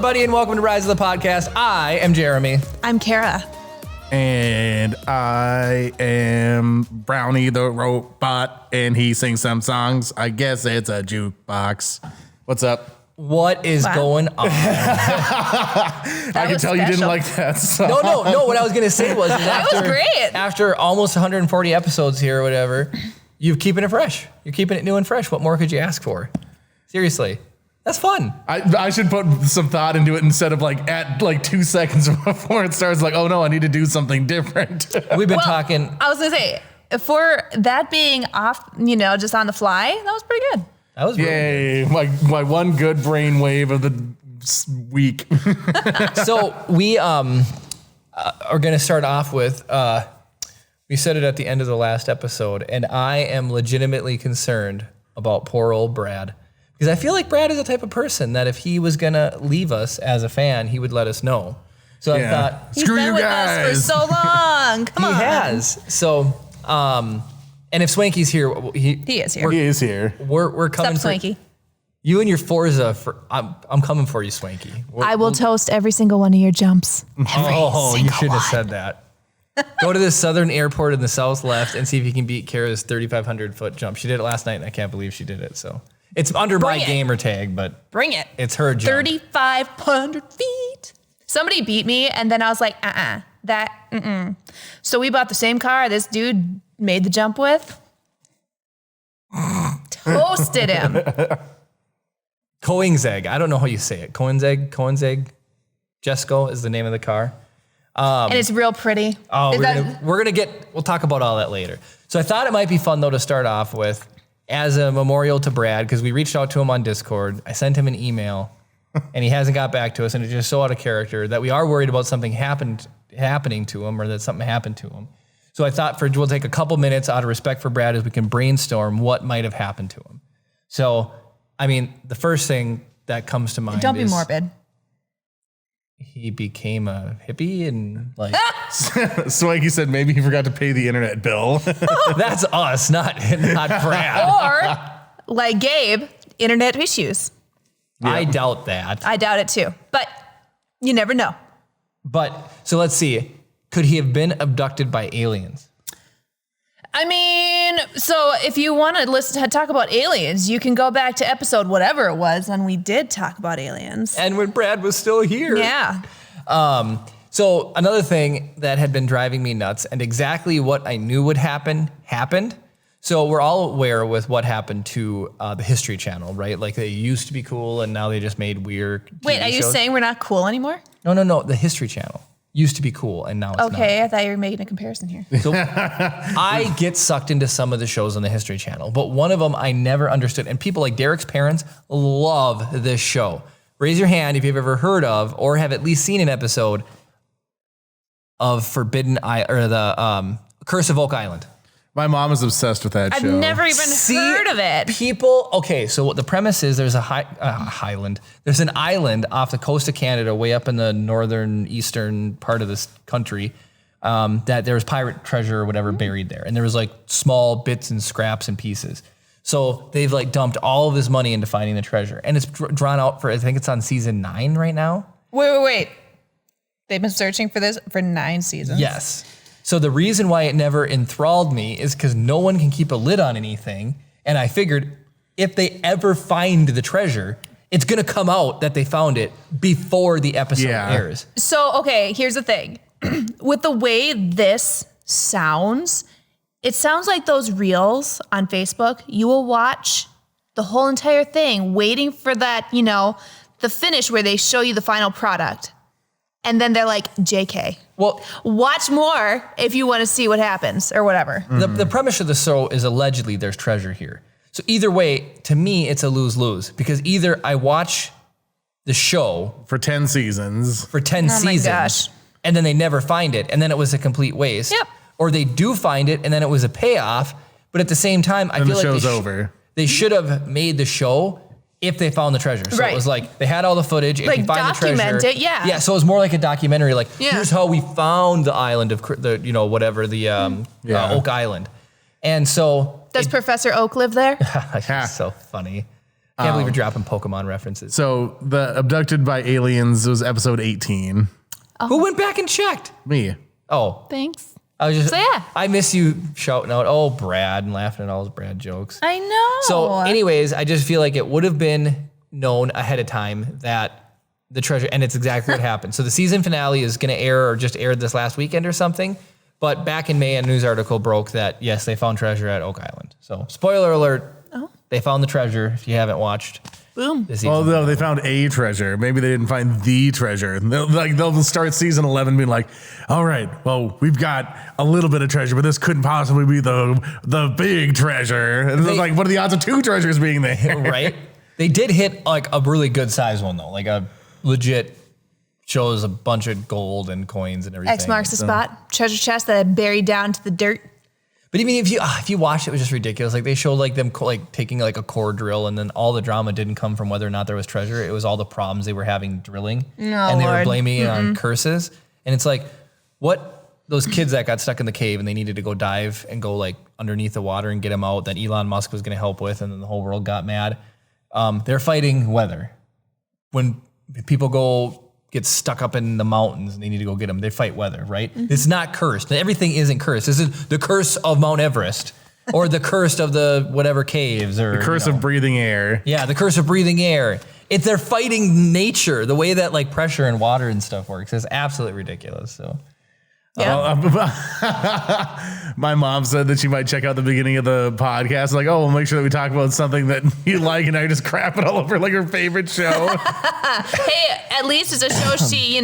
everybody, and welcome to Rise of the Podcast. I am Jeremy. I'm Kara. And I am Brownie the robot, and he sings some songs. I guess it's a jukebox. What's up? What is going on? I can tell you didn't like that song. No. What I was going to say was that was great. After almost 140 episodes here or whatever, you're keeping it fresh. You're keeping it new and fresh. What more could you ask for? Seriously. That's fun. I should put some thought into it instead of at 2 seconds before it starts, oh no, I need to do something different. We've been talking. I was going to say, for that being off, just on the fly, that was pretty good. That was Yay, really good. My one good brain wave of the week. So we are going to start off with, we said it at the end of the last episode, and I am legitimately concerned about poor old Brad. Because I feel like Brad is the type of person that if he was going to leave us as a fan, he would let us know. So I thought, screw you guys. He's been with us for so long. Come on. He has. So, and if Swanky's here, he is here. He is here. We're coming. Stop, Swanky. You and your Forza. I'm coming for you, Swanky. I will toast every single one of your jumps. You shouldn't have said that. Go to the southern airport in the south left and see if you can beat Kara's 3,500 foot jump. She did it last night, and I can't believe she did it. So it's under my gamer tag, but bring it. It's her jump. 3,500 feet. Somebody beat me, and then I was like, So we bought the same car this dude made the jump with. Toasted him. Koenigsegg. I don't know how you say it. Koenigsegg. Jesco is the name of the car. And it's real pretty. We'll talk about all that later. So I thought it might be fun though to start off with as a memorial to Brad, because we reached out to him on Discord. I sent him an email and he hasn't got back to us, and it's just so out of character that we are worried about something happening to him, or that something happened to him. So I thought we'll take a couple minutes out of respect for Brad as we can brainstorm what might have happened to him. So, I mean, the first thing that comes to mind Don't be morbid. He became a hippie and Swanky said maybe he forgot to pay the internet bill. That's us, not Brad. Or, like Gabe, internet issues. Yep. I doubt that. I doubt it too. But you never know. But, so let's see. Could he have been abducted by aliens? I mean, so if you want to talk about aliens, you can go back to episode whatever it was when we did talk about aliens. And when Brad was still here. Yeah. So another thing that had been driving me nuts, and exactly what I knew would happen, happened. So we're all aware with what happened to the History Channel, right? Like they used to be cool, and now they just made weird TV Wait, are you shows. saying we're not cool anymore? No. The History Channel used to be cool, and now it's not. Okay, I thought you were making a comparison here. So I get sucked into some of the shows on the History Channel, but one of them I never understood, and people like Derek's parents love this show. Raise your hand if you've ever heard of or have at least seen an episode of Forbidden or the Curse of Oak Island. My mom is obsessed with that show. I've never even heard of it. People, okay, so what the premise is, there's there's an island off the coast of Canada, way up in the northern eastern part of this country, that there was pirate treasure or whatever buried there. And there was small bits and scraps and pieces. So they've dumped all of this money into finding the treasure. And it's drawn out for, I think it's on season 9 right now. Wait. They've been searching for this for 9 seasons? Yes. So the reason why it never enthralled me is because no one can keep a lid on anything. And I figured if they ever find the treasure, it's going to come out that they found it before the episode airs. So, okay, here's the thing. With the way this sounds, it sounds like those reels on Facebook. You will watch the whole entire thing waiting for that, the finish where they show you the final product. And then they're like, JK. Well, watch more if you want to see what happens or whatever. The premise of the show is allegedly there's treasure here. So either way, to me, it's a lose-lose. Because either I watch the show for 10 seasons. My gosh. And then they never find it. And then it was a complete waste. Yep. Or they do find it and then it was a payoff. But at the same time, I feel like the show's over. They should have made the show if they found the treasure. So it was they had all the footage. If you find the treasure, document it, yeah. Yeah, so it was more like a documentary. Here's how we found the island of Oak Island. And so does Professor Oak live there? He's so funny. Can't believe you're dropping Pokemon references. So the Abducted by Aliens was episode 18. Who went back and checked? Me. Oh, Thanks. I was just. So, yeah. I miss you shouting out, "Oh, Brad," and laughing at all those Brad jokes. I know. So, anyways, I just feel like it would have been known ahead of time that the treasure, and it's exactly what happened. So the season finale is going to air, or just aired this last weekend or something. But back in May, a news article broke that yes, they found treasure at Oak Island. So, spoiler alert: they found the treasure. If you haven't watched. Boom. Well, no, they found a treasure. Maybe they didn't find the treasure. They'll start season 11 being like, all right, well, we've got a little bit of treasure, but this couldn't possibly be the big treasure. And they're like, what are the odds of 2 treasures being there? Right? They did hit like a really good size one though, like a legit shows a bunch of gold and coins and everything. X marks the spot. Treasure chest that I buried down to the dirt. But I mean, if you watched it, it was just ridiculous. Like they showed like them like taking like a core drill, and then all the drama didn't come from whether or not there was treasure. It was all the problems they were having drilling, and they were blaming it on curses. And it's like, what those kids that got stuck in the cave and they needed to go dive and go like underneath the water and get them out that Elon Musk was going to help with, and then the whole world got mad. They're fighting weather. When people get stuck up in the mountains and they need to go get them, they fight weather, right? It's not cursed. Everything isn't cursed. This is the curse of Mount Everest or the curse of the whatever caves or The curse of breathing air. Yeah, the curse of breathing air. They're fighting nature, the way that like pressure and water and stuff works. It's absolutely ridiculous. So Yeah. My mom said that she might check out the beginning of the podcast. Like, oh, we'll make sure that we talk about something that you like, and I just crap it all over like her favorite show. Hey, at least it's a show she,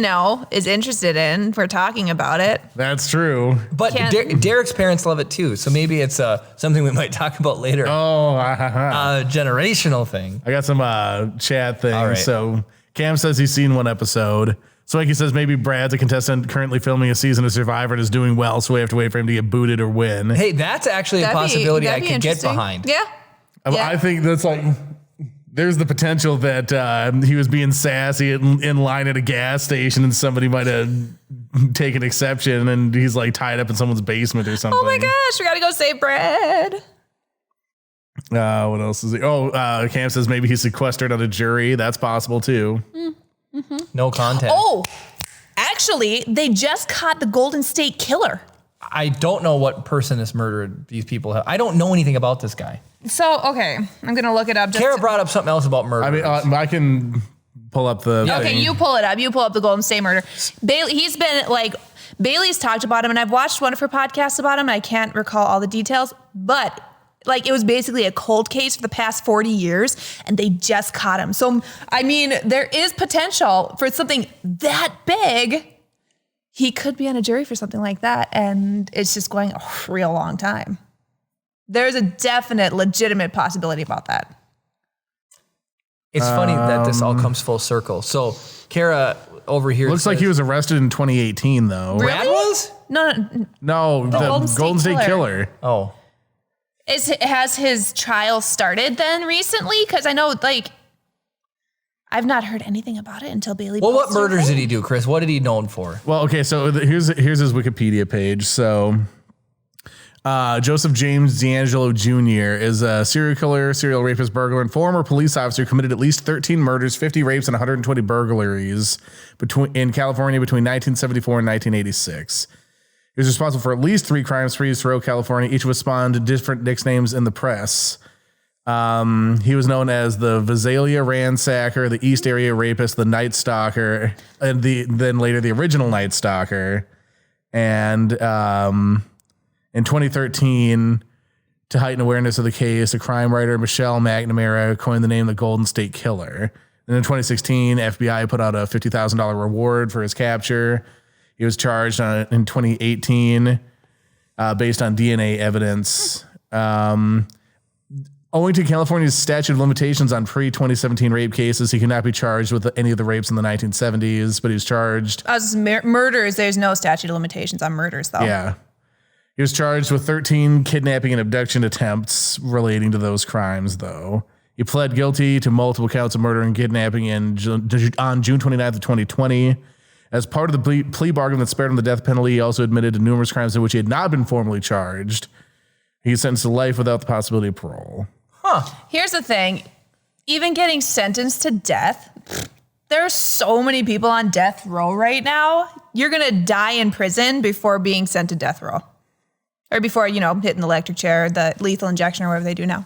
is interested in. For talking about it. That's true. But Derek's parents love it too. So maybe it's something we might talk about later. Oh, Generational thing. I got some chat things. All right. So Cam says he's seen one episode. Swanky says maybe Brad's a contestant currently filming a season of Survivor and is doing well, so we have to wait for him to get booted or win. Hey, that's actually a possibility I that'd be could get interesting. behind. Yeah. I think that's like, there's the potential that he was being sassy in line at a gas station and somebody might have taken exception and he's like tied up in someone's basement or something. Oh my gosh, we gotta go save Brad. What else is he? Cam says maybe he's sequestered on a jury. That's possible too. Mm-hmm. No contact. Oh, actually, they just caught the Golden State Killer. I don't know what person has murdered these people. I don't know anything about this guy. So, okay, I'm going to look it up. Kara brought up something else about murder. I mean, I can pull up the Okay, thing. you pull it up. You pull up the Golden State murder. He's been Bailey's talked about him, and I've watched one of her podcasts about him. And I can't recall all the details, but it was basically a cold case for the past 40 years, and they just caught him. So, I mean, there is potential for something that big. He could be on a jury for something like that, and it's just going a real long time. There's a definite, legitimate possibility about that. It's funny that this all comes full circle. So, Kara over here Looks like he was arrested in 2018, though. Really? Brad was? No, No, the Golden State Killer. Oh. Has his trial started then recently? Because I know, I've not heard anything about it until Bailey. Well, what posted her murders thing. did he do, Chris? What did he known for? Well, okay, so here's his Wikipedia page. So Joseph James D'Angelo Jr. is a serial killer, serial rapist, burglar, and former police officer who committed at least 13 murders, 50 rapes, and 120 burglaries in California between 1974 and 1986. He was responsible for at least 3 crime sprees throughout California. Each was spawned to different nicknames in the press. He was known as the Visalia Ransacker, the East Area Rapist, the Night Stalker, and then later the original Night Stalker. And in 2013, to heighten awareness of the case, a crime writer, Michelle McNamara, coined the name the Golden State Killer. And in 2016, FBI put out a $50,000 reward for his capture. He was charged in 2018 based on DNA evidence. Owing to California's statute of limitations on pre-2017 rape cases, he could not be charged with any of the rapes in the 1970s, but he was charged. As murders, there's no statute of limitations on murders, though. Yeah. He was charged with 13 kidnapping and abduction attempts relating to those crimes, though. He pled guilty to multiple counts of murder and kidnapping on June 29th of 2020. As part of the plea bargain that spared him the death penalty, he also admitted to numerous crimes in which he had not been formally charged. He's sentenced to life without the possibility of parole. Here's the thing. even getting sentenced to death. There are so many people on death row right now. You're going to die in prison before being sent to death row. Or before, hitting the electric chair, the lethal injection, or whatever they do now.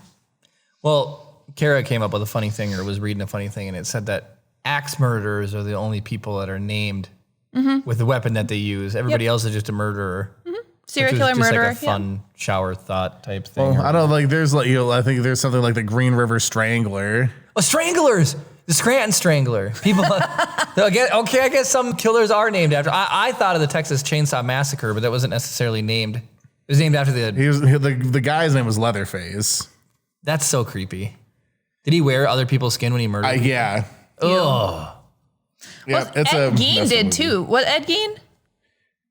Well, Kara came up with a funny thing, or was reading a funny thing, and it said that axe murderers are the only people that are named with the weapon that they use. Everybody else is just a murderer. Serial killer, murderer. Like a fun shower thought type thing. Well, I don't like. There's like I think there's something like the Green River Strangler. Oh, stranglers. The Scranton Strangler. People. Okay, I guess some killers are named after. I thought of the Texas Chainsaw Massacre, but that wasn't necessarily named. It was named after the guy's name was Leatherface. That's so creepy. Did he wear other people's skin when he murdered people? Yeah. Ugh. Yeah, Ed Gein did too. What, Ed Gein?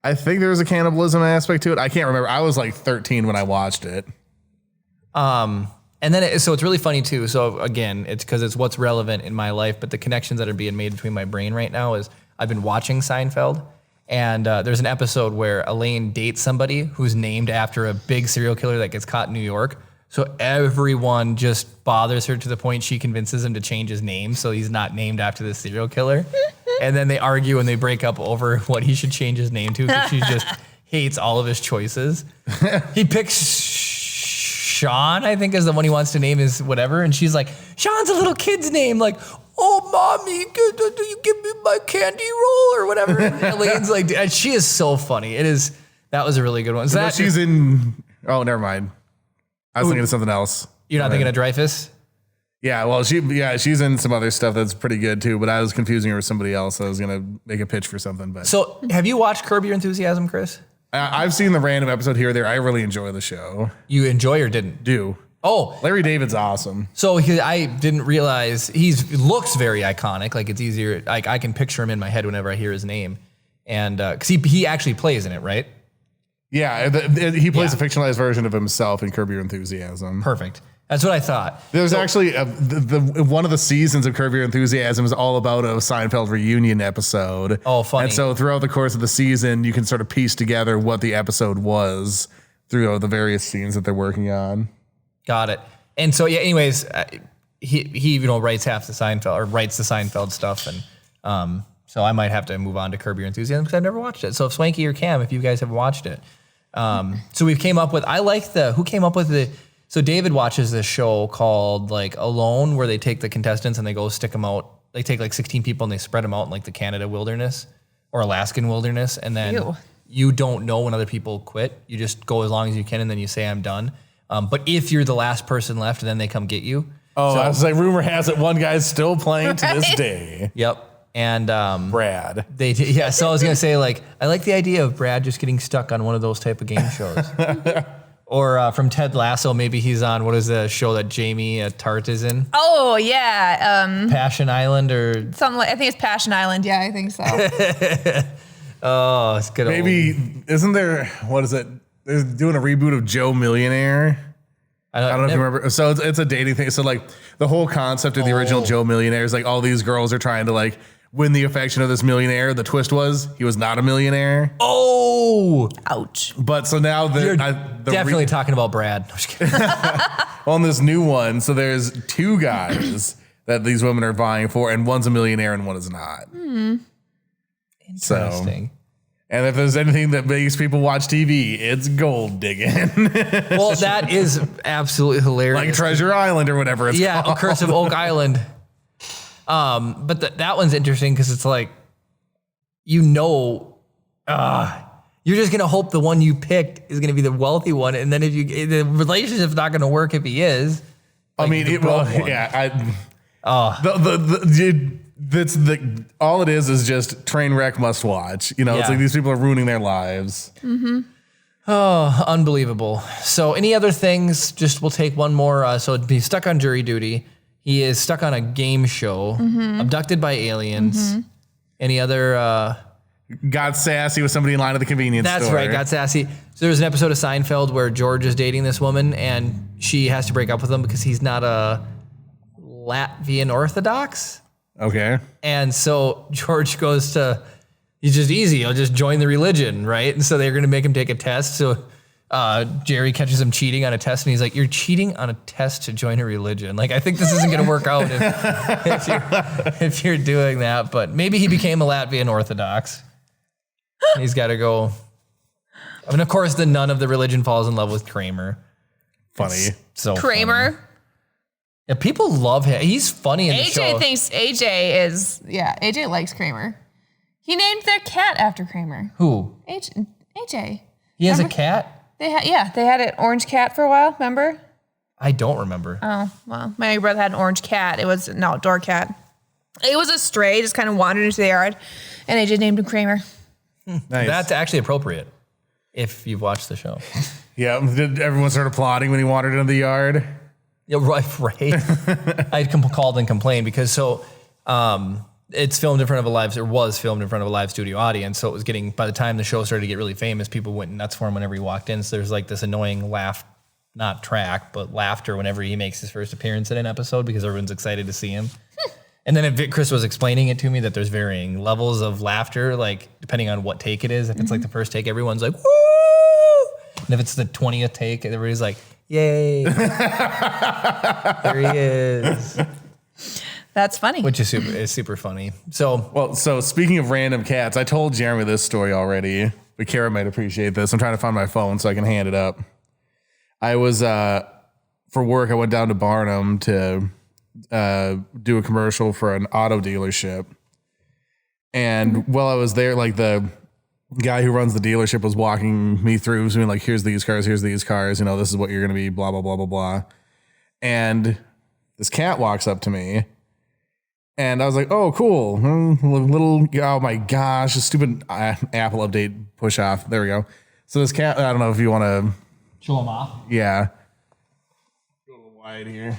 I think there was a cannibalism aspect to it. I can't remember. I was like 13 when I watched it. And then so it's really funny too. So again, it's because it's what's relevant in my life, but the connections that are being made between my brain right now is I've been watching Seinfeld, and there's an episode where Elaine dates somebody who's named after a big serial killer that gets caught in New York. So everyone just bothers her to the point she convinces him to change his name so he's not named after the serial killer. And then they argue and they break up over what he should change his name to because she just hates all of his choices. He picks Sean, I think, is the one he wants to name his whatever. And she's like, Sean's a little kid's name. Like, oh, mommy, do you give me my candy roll or whatever? And Elaine's like, she is so funny. That was a really good one. So she's in, oh, never mind. I was thinking of something else. You're not thinking of Dreyfus? Yeah, well, she's in some other stuff that's pretty good too, but I was confusing her with somebody else. I was going to make a pitch for something. But So have you watched Curb Your Enthusiasm, Chris? I've seen the random episode here or there. I really enjoy the show. You enjoy or didn't? Oh, Larry David's awesome. So I didn't realize he looks very iconic. Like it's easier. Like I can picture him in my head whenever I hear his name, and because he actually plays in it, right? Yeah, he plays a fictionalized version of himself in Curb Your Enthusiasm. Perfect. That's what I thought. There's actually one of the seasons of Curb Your Enthusiasm is all about a Seinfeld reunion episode. Oh, funny. And so throughout the course of the season, you can sort of piece together what the episode was through the various scenes that they're working on. Got it. And so anyways, he writes half the Seinfeld or writes the Seinfeld stuff, and so I might have to move on to Curb Your Enthusiasm because I've never watched it. So if Swanky or Cam, if you guys have watched it, so we've came up with. I like who came up with the. So David watches this show called like Alone, where they take the contestants and they go stick them out. They take like 16 people and they spread them out in like the Canada wilderness or Alaskan wilderness, and then you don't know when other people quit. You just go as long as you can, and then you say I'm done. But if you're the last person left, then they come get you. Oh, so, I was like, rumor has it one guy's still playing to this day. Yep. And Brad. So I was gonna say, like, I like the idea of Brad just getting stuck on one of those type of game shows. Or from Ted Lasso, maybe he's on, what is the show that Jamie Tart is in? Oh, yeah. Passion Island or... Something like, I think it's Passion Island. Yeah, I think so. Oh, it's good. Maybe, isn't there, what is it? They're doing a reboot of Joe Millionaire. I don't know if you remember. So it's a dating thing. So like the whole concept of the original Joe Millionaire is like all these girls are trying to like win the affection of this millionaire. The twist was he was not a millionaire. Oh, ouch. But so now you're definitely talking about Brad. No, just kidding. On this new one, so there's two guys that these women are vying for, and one's a millionaire and one is not. Interesting. So, and if there's anything that makes people watch TV, it's gold digging. Well, that is absolutely hilarious. Like Treasure Island or whatever it's called. Curse of Oak Island. But that one's interesting because it's like, you're just going to hope the one you picked is going to be the wealthy one. And then the relationship's not going to work if he is. Like, I mean, all it is just train wreck must watch. You know, it's like these people are ruining their lives. Mm-hmm. Oh, unbelievable. So any other things? Just we'll take one more. So it'd be stuck on jury duty. He is stuck on a game show, abducted by aliens. Any other? Got sassy with somebody in line at the convenience store. That's right, got sassy. So there's an episode of Seinfeld where George is dating this woman, and she has to break up with him because he's not a Latvian Orthodox. Okay. And so George goes to, he's just easy. He'll just join the religion, right? And so they're going to make him take a test. So Jerry catches him cheating on a test, and he's like, "You're cheating on a test to join a religion." Like, I think this isn't going to work out if you're doing that. But maybe he became a Latvian Orthodox. He's got to go. I mean, of course, the nun of the religion falls in love with Kramer. Funny. So Kramer. funny. Yeah, people love him. He's funny in the show. AJ thinks AJ likes Kramer. He named their cat after Kramer. Who? AJ. He has a cat? They had an orange cat for a while, remember? I don't remember. Oh, well, my brother had an orange cat. It was an outdoor cat. It was a stray, just kind of wandered into the yard, and AJ named him Kramer. Nice. That's actually appropriate if you've watched the show. Yeah. Did everyone start applauding when he wandered into the yard? Yeah, right. I called and complained because it's filmed in front of was filmed in front of a live studio audience. So it was by the time the show started to get really famous, people went nuts for him whenever he walked in. So there's like this annoying laughter whenever he makes his first appearance in an episode because everyone's excited to see him. And then Chris was explaining it to me that there's varying levels of laughter, like depending on what take it is. If it's like the first take, everyone's like, woo! And if it's the 20th take, everybody's like, yay. There he is. That's funny. Which is super funny. So speaking of random cats, I told Jeremy this story already, but Kara might appreciate this. I'm trying to find my phone so I can hand it up. I was, for work, I went down to Barnum to do a commercial for an auto dealership. And while I was there, like the guy who runs the dealership was walking me through, saying like, here's these cars, this is what you're going to be, blah, blah, blah, blah, blah. And this cat walks up to me and I was like, oh, cool. Oh my gosh, a stupid Apple update push off. There we go. So this cat, I don't know if you want to show him off. Yeah. Go a little wide here.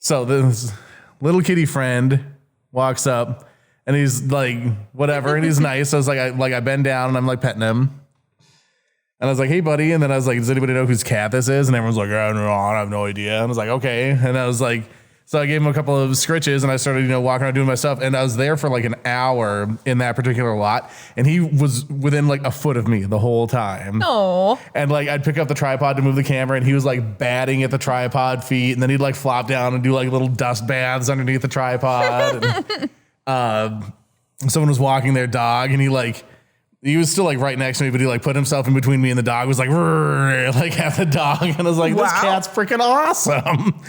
So this little kitty friend walks up and he's like, whatever. And he's nice. So I was like, I bend down and I'm like petting him. And I was like, hey buddy. And then I was like, does anybody know whose cat this is? And everyone's like, I don't know. I have no idea. And I was like, okay. And I was like, so I gave him a couple of scritches and I started, walking around doing my stuff. And I was there for like an hour in that particular lot. And he was within like a foot of me the whole time. Oh. And like, I'd pick up the tripod to move the camera and he was like batting at the tripod feet. And then he'd like flop down and do like little dust baths underneath the tripod. And, someone was walking their dog and he was still like right next to me, but he like put himself in between me and the dog, was like, like at the dog. And I was like, this cat's freaking awesome.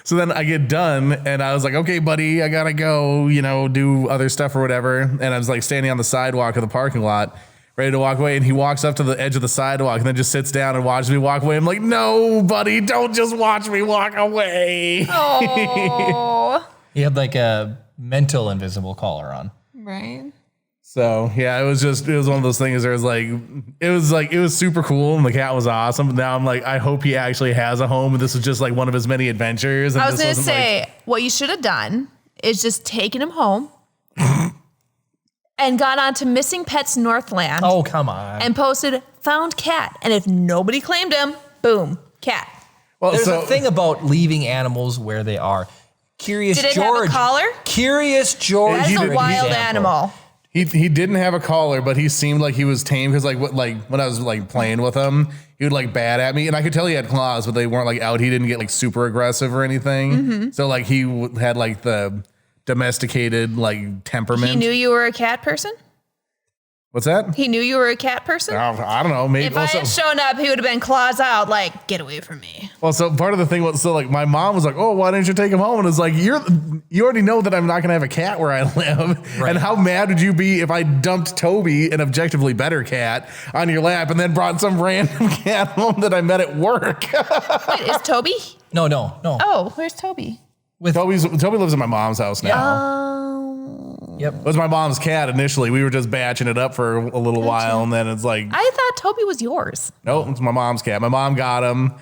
So then I get done and I was like, okay, buddy, I gotta go, do other stuff or whatever. And I was like standing on the sidewalk of the parking lot, ready to walk away. And he walks up to the edge of the sidewalk and then just sits down and watches me walk away. I'm like, no, buddy, don't just watch me walk away. Oh. He had like a mental invisible collar on. Right. So yeah, it was one of those things where it was super cool and the cat was awesome. But now I'm like, I hope he actually has a home and this is just like one of his many adventures. And I was going to say, what you should have done is just taken him home and gone on to Missing Pets Northland. Oh, come on. And posted, found cat. And if nobody claimed him, boom, cat. Well, there's a thing about leaving animals where they are. Curious Did it George. have a collar? Curious George. That's a wild animal. He didn't have a collar, but he seemed like he was tame because when I was like playing with him, he would like bat at me, and I could tell he had claws, but they weren't like out. He didn't get like super aggressive or anything. Mm-hmm. So like he had like the domesticated like temperament. He knew you were a cat person? What's that? He knew you were a cat person? I don't know. Maybe if I had shown up, he would have been claws out, like, get away from me. Well, so part of the thing was, so like my mom was like, oh, why didn't you take him home? And it's like, you already know that I'm not going to have a cat where I live. Right. And how mad would you be if I dumped Toby, an objectively better cat, on your lap and then brought some random cat home that I met at work? Wait, is Toby? No. Oh, where's Toby? Toby lives in my mom's house now. Yep. It was my mom's cat initially. We were just batching it up for a little while, and then it's like, I thought Toby was yours. Nope, it's my mom's cat. My mom got him,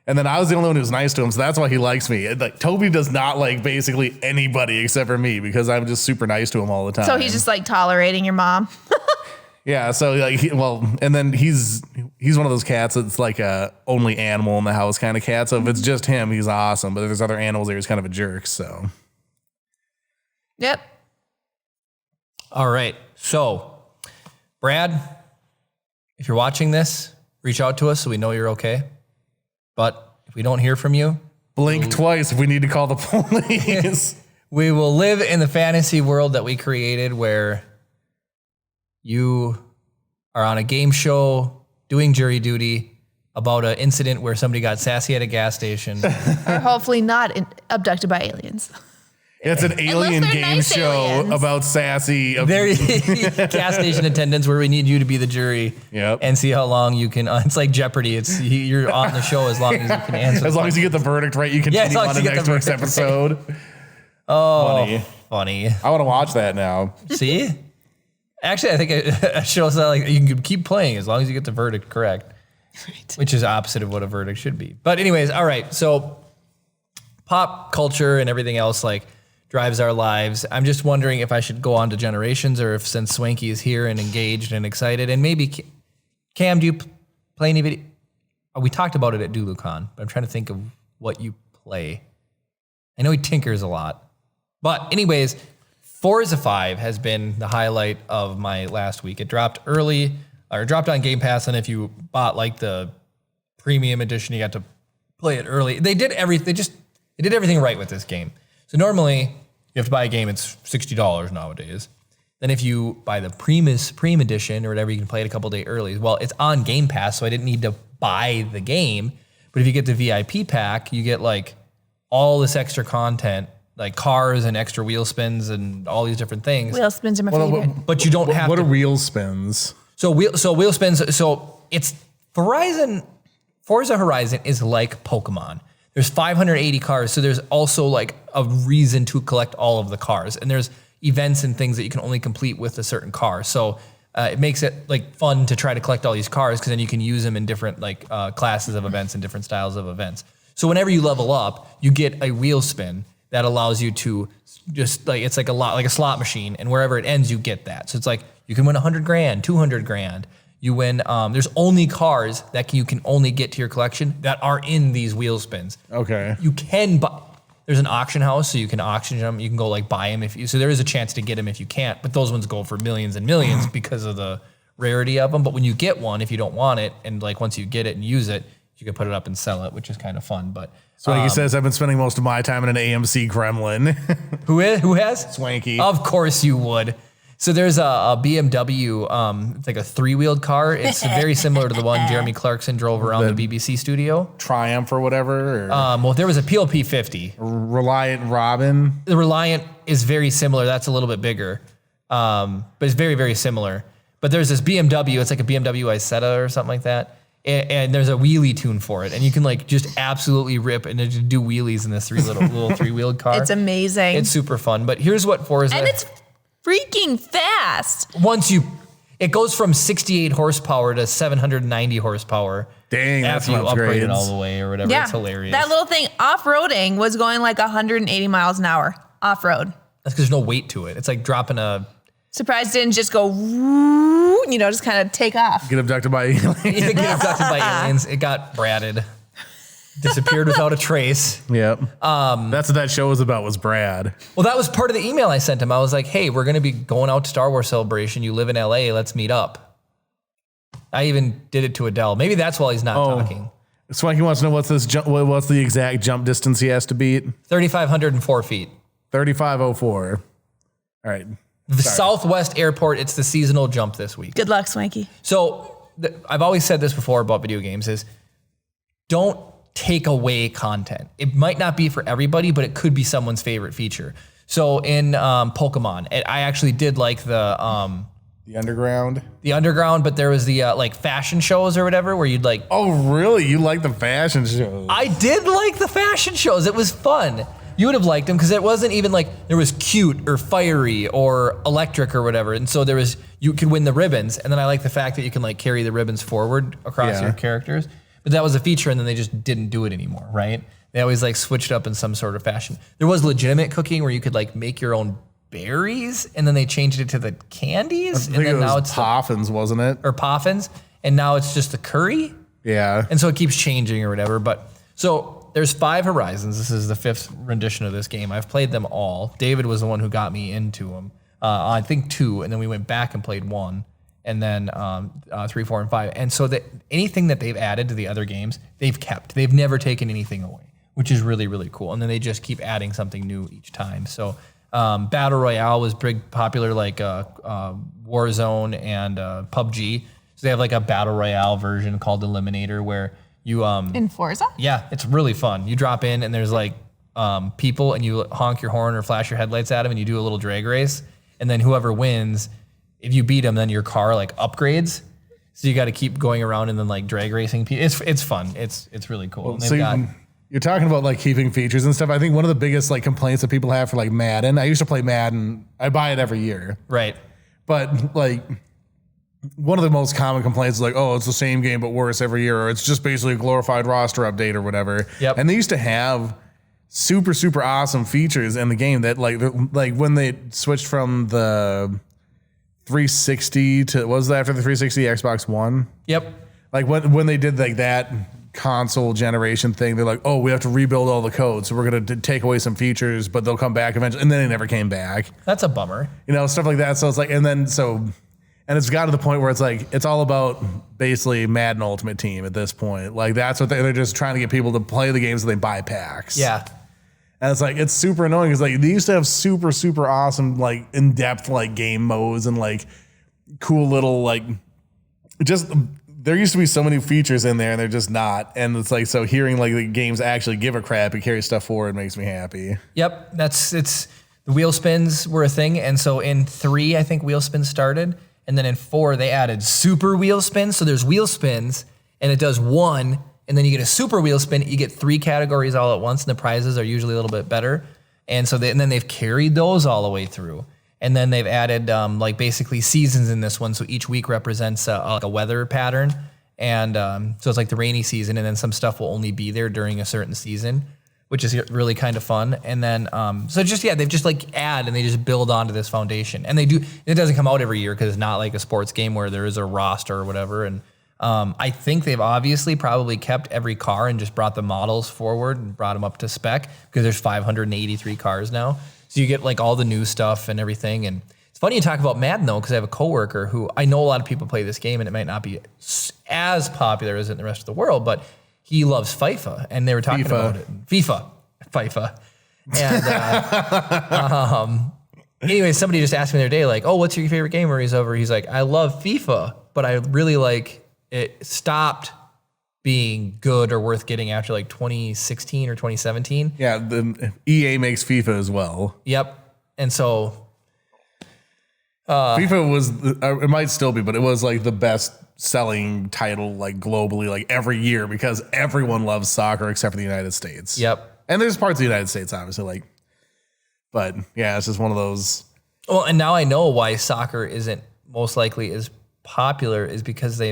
and then I was the only one who was nice to him, so that's why he likes me. Like Toby does not like basically anybody except for me because I'm just super nice to him all the time. So he's just like tolerating your mom. Yeah. So like, and then he's one of those cats that's like a only animal in the house kind of cat. So if it's just him, he's awesome. But if there's other animals there, he's kind of a jerk. So. Yep. All right. So, Brad, if you're watching this, reach out to us so we know you're okay. But if we don't hear from you, blink twice if we need to call the police. We will live in the fantasy world that we created where you are on a game show doing jury duty about an incident where somebody got sassy at a gas station. Or hopefully not abducted by aliens. It's an alien they're game nice show aliens. about sassy. There, gas station attendants where we need you to be the jury and see how long you can. It's like Jeopardy. You're on the show as long as you can answer. As long as you get the verdict right, you continue on to next week's episode. Oh, funny. I want to watch that now. See? Actually, I think a show that like you can keep playing as long as you get the verdict correct, which is opposite of what a verdict should be. But anyways, all right. So pop culture and everything else like drives our lives. I'm just wondering if I should go on to Generations or if since Swanky is here and engaged and excited, and maybe Cam, do you play any video? We talked about it at DuluthCon, but I'm trying to think of what you play. I know he tinkers a lot. But anyways, Forza 5 has been the highlight of my last week. It dropped early, or dropped on Game Pass, and if you bought like the premium edition, you got to play it early. They did everything right with this game. So normally you have to buy a game, it's $60 nowadays. Then if you buy the Prem edition or whatever, you can play it a couple days early. Well, it's on Game Pass, so I didn't need to buy the game. But if you get the VIP pack, you get like all this extra content, like cars and extra wheel spins and all these different things. Wheel spins are my favorite. But you don't have What to. are wheel spins? So wheel spins. So it's Forza Horizon is like Pokemon. There's 580 cars, so there's also like a reason to collect all of the cars, and there's events and things that you can only complete with a certain car. So it makes it like fun to try to collect all these cars because then you can use them in different like classes of events and different styles of events. So whenever you level up, you get a wheel spin that allows you to just like, it's like a slot machine, and wherever it ends, you get that. So it's like you can win 100 grand, 200 grand. You win. There's only cars that you can only get to your collection that are in these wheel spins. Okay. You can buy. There's an auction house, so you can auction them. You can go like buy them if you. So there is a chance to get them if you can't. But those ones go for millions and millions because of the rarity of them. But when you get one, if you don't want it, and like once you get it and use it, you can put it up and sell it, which is kind of fun. But Swanky says, I've been spending most of my time in an AMC Gremlin. who has Swanky? Of course you would. So there's a BMW, it's like a 3-wheeled car. It's very similar to the one Jeremy Clarkson drove around the BBC studio. Triumph or whatever? Or Well, there was a PLP 50. Reliant Robin? The Reliant is very similar. That's a little bit bigger, but it's very, very similar. But there's this BMW. It's like a BMW Isetta or something like that. And there's a wheelie tune for it. And you can like just absolutely rip and just do wheelies in this little 3-wheeled car. It's amazing. It's super fun. But here's what Forza... And it's freaking fast. It goes from 68 horsepower to 790 horsepower. Dang, after you upgrade it all the way or whatever. Yeah, It's hilarious. that little thing off-roading was going like 180 miles an hour off-road. That's because there's no weight to it. It's like dropping a... Surprised it didn't just go, just kind of take off. Get abducted by aliens. Get abducted by aliens. It got bratted. Disappeared without a trace. Yep. That's what that show was about, was Brad. Well, that was part of the email I sent him. I was like, hey, we're going to be going out to Star Wars Celebration. You live in LA. Let's meet up. I even did it to Adele. Maybe that's why he's not talking. Swanky wants to know what's the exact jump distance he has to beat. 3,504 feet. 3,504. All right. The Southwest Airport, it's the seasonal jump this week. Good luck, Swanky. So I've always said this before about video games is don't take away content. It might not be for everybody, but it could be someone's favorite feature. So in Pokemon, I actually did like the underground, but there was the like fashion shows or whatever where you'd like. Oh, really? You like the fashion shows? I did like the fashion shows. It was fun. You would have liked them because it wasn't even like there was cute or fiery or electric or whatever. And so you could win the ribbons. And then I like the fact that you can like carry the ribbons forward across your characters. But that was a feature, and then they just didn't do it anymore, right? They always like switched up in some sort of fashion. There was legitimate cooking where you could like make your own berries, and then they changed it to the candies, and then now it's Poffins, wasn't it? Or Poffins, and now it's just the curry. Yeah. And so it keeps changing or whatever. But so there's 5 Horizons. This is the 5th rendition of this game. I've played them all. David was the one who got me into them. I think 2, and then we went back and played 1. and then 3, 4, and 5. And so that anything that they've added to the other games, they've kept. They've never taken anything away, which is really, really cool. And then they just keep adding something new each time. So Battle Royale was big, popular, like Warzone and PUBG. So they have like a Battle Royale version called Eliminator where you... In Forza? Yeah, it's really fun. You drop in and there's like people and you honk your horn or flash your headlights at them and you do a little drag race. And then whoever wins... If you beat them, then your car like upgrades. So you got to keep going around and then like drag racing. It's fun. It's really cool. So you're talking about like keeping features and stuff. I think one of the biggest like complaints that people have for like Madden. I used to play Madden. I buy it every year. Right. But like one of the most common complaints is like, oh, it's the same game but worse every year, or it's just basically a glorified roster update or whatever. Yep. And they used to have super, super awesome features in the game that like when they switched from the 360 to, was that after the 360 Xbox One? Yep. Like when they did like that console generation thing, they're like, oh, we have to rebuild all the code, so we're gonna take away some features, but they'll come back eventually, and then they never came back. That's a bummer. You know, stuff like that. So it's like, and it's got to the point where it's like it's all about basically Madden Ultimate Team at this point. Like that's what they're just trying to get people to play the games so they buy packs. Yeah. And it's like, it's super annoying because like they used to have super, super awesome, like in-depth, like game modes and like cool little, like just, there used to be so many features in there and they're just not. And it's like, so hearing like the games actually give a crap and carry stuff forward makes me happy. Yep. The wheel spins were a thing. And so in 3, I think wheel spins started. And then in 4, they added super wheel spins. So there's wheel spins and it does 1. And then you get a super wheel spin. You get 3 categories all at once, and the prizes are usually a little bit better. And so and then they've carried those all the way through. And then they've added like basically seasons in this one. So each week represents like a weather pattern. And so it's like the rainy season, and then some stuff will only be there during a certain season, which is really kind of fun. And then they've just like add and they just build onto this foundation. And it doesn't come out every year because it's not like a sports game where there is a roster or whatever. And I think they've obviously probably kept every car and just brought the models forward and brought them up to spec because there's 583 cars now. So you get like all the new stuff and everything. And it's funny you talk about Madden though, because I have a coworker who I know a lot of people play this game and it might not be as popular as in the rest of the world, but he loves FIFA and they were talking about it. FIFA. And anyway, somebody just asked me the other day, like, oh, what's your favorite game where he's over? He's like, I love FIFA, but I really like it stopped being good or worth getting after like 2016 or 2017. Yeah, the EA makes FIFA as well. Yep. And so FIFA was, it might still be, but it was like the best selling title like globally, like every year, because everyone loves soccer except for the United States. Yep. And there's parts of the United States, obviously, like, but yeah, it's just one of those. Well, and now I know why soccer isn't most likely as popular is because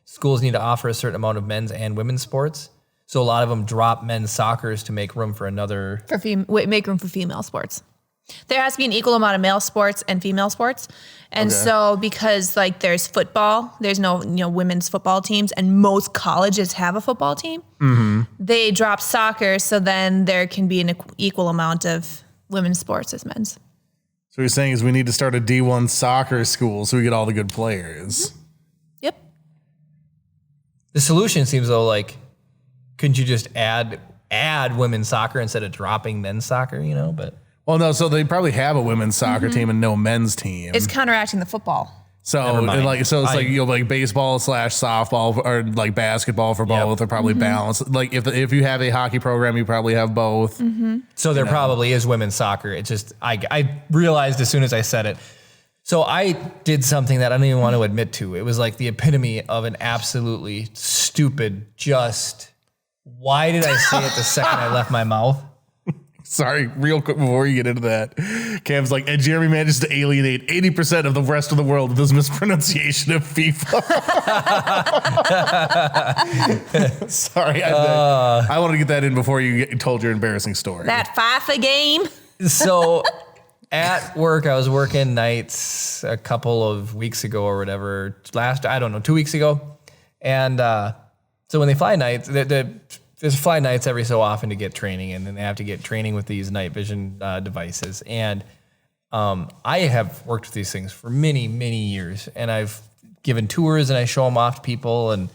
schools need to offer a certain amount of men's and women's sports. So a lot of them drop men's soccer to make room for another. Make room for female sports. There has to be an equal amount of male sports and female sports. And so because like there's football, there's no women's football teams, and most colleges have a football team, they drop soccer so then there can be an equal amount of women's sports as men's. So what you're saying is we need to start a D1 soccer school so we get all the good players. Mm-hmm. Yep. The solution seems though like, couldn't you just add women's soccer instead of dropping men's soccer, but. Well, no, so they probably have a women's soccer team and no men's team. It's counteracting the football. So it's like baseball / softball or like basketball for both are probably balanced. Like if you have a hockey program, you probably have both. So there probably is women's soccer. It's just I realized as soon as I said it. So I did something that I don't even want to admit to. It was like the epitome of an absolutely stupid. Just why did I say it the second I left my mouth? Sorry, real quick before you get into that. Cam's like, and Jeremy manages to alienate 80% of the rest of the world with his mispronunciation of FIFA. Sorry, I want to get that in before you told your embarrassing story. That FIFA game. So at work, I was working nights a couple of weeks ago or whatever. 2 weeks ago. And so when they fly nights, there's fly nights every so often to get training, and then they have to get training with these night vision devices. And I have worked with these things for many, many years, and I've giving tours and I show them off to people, and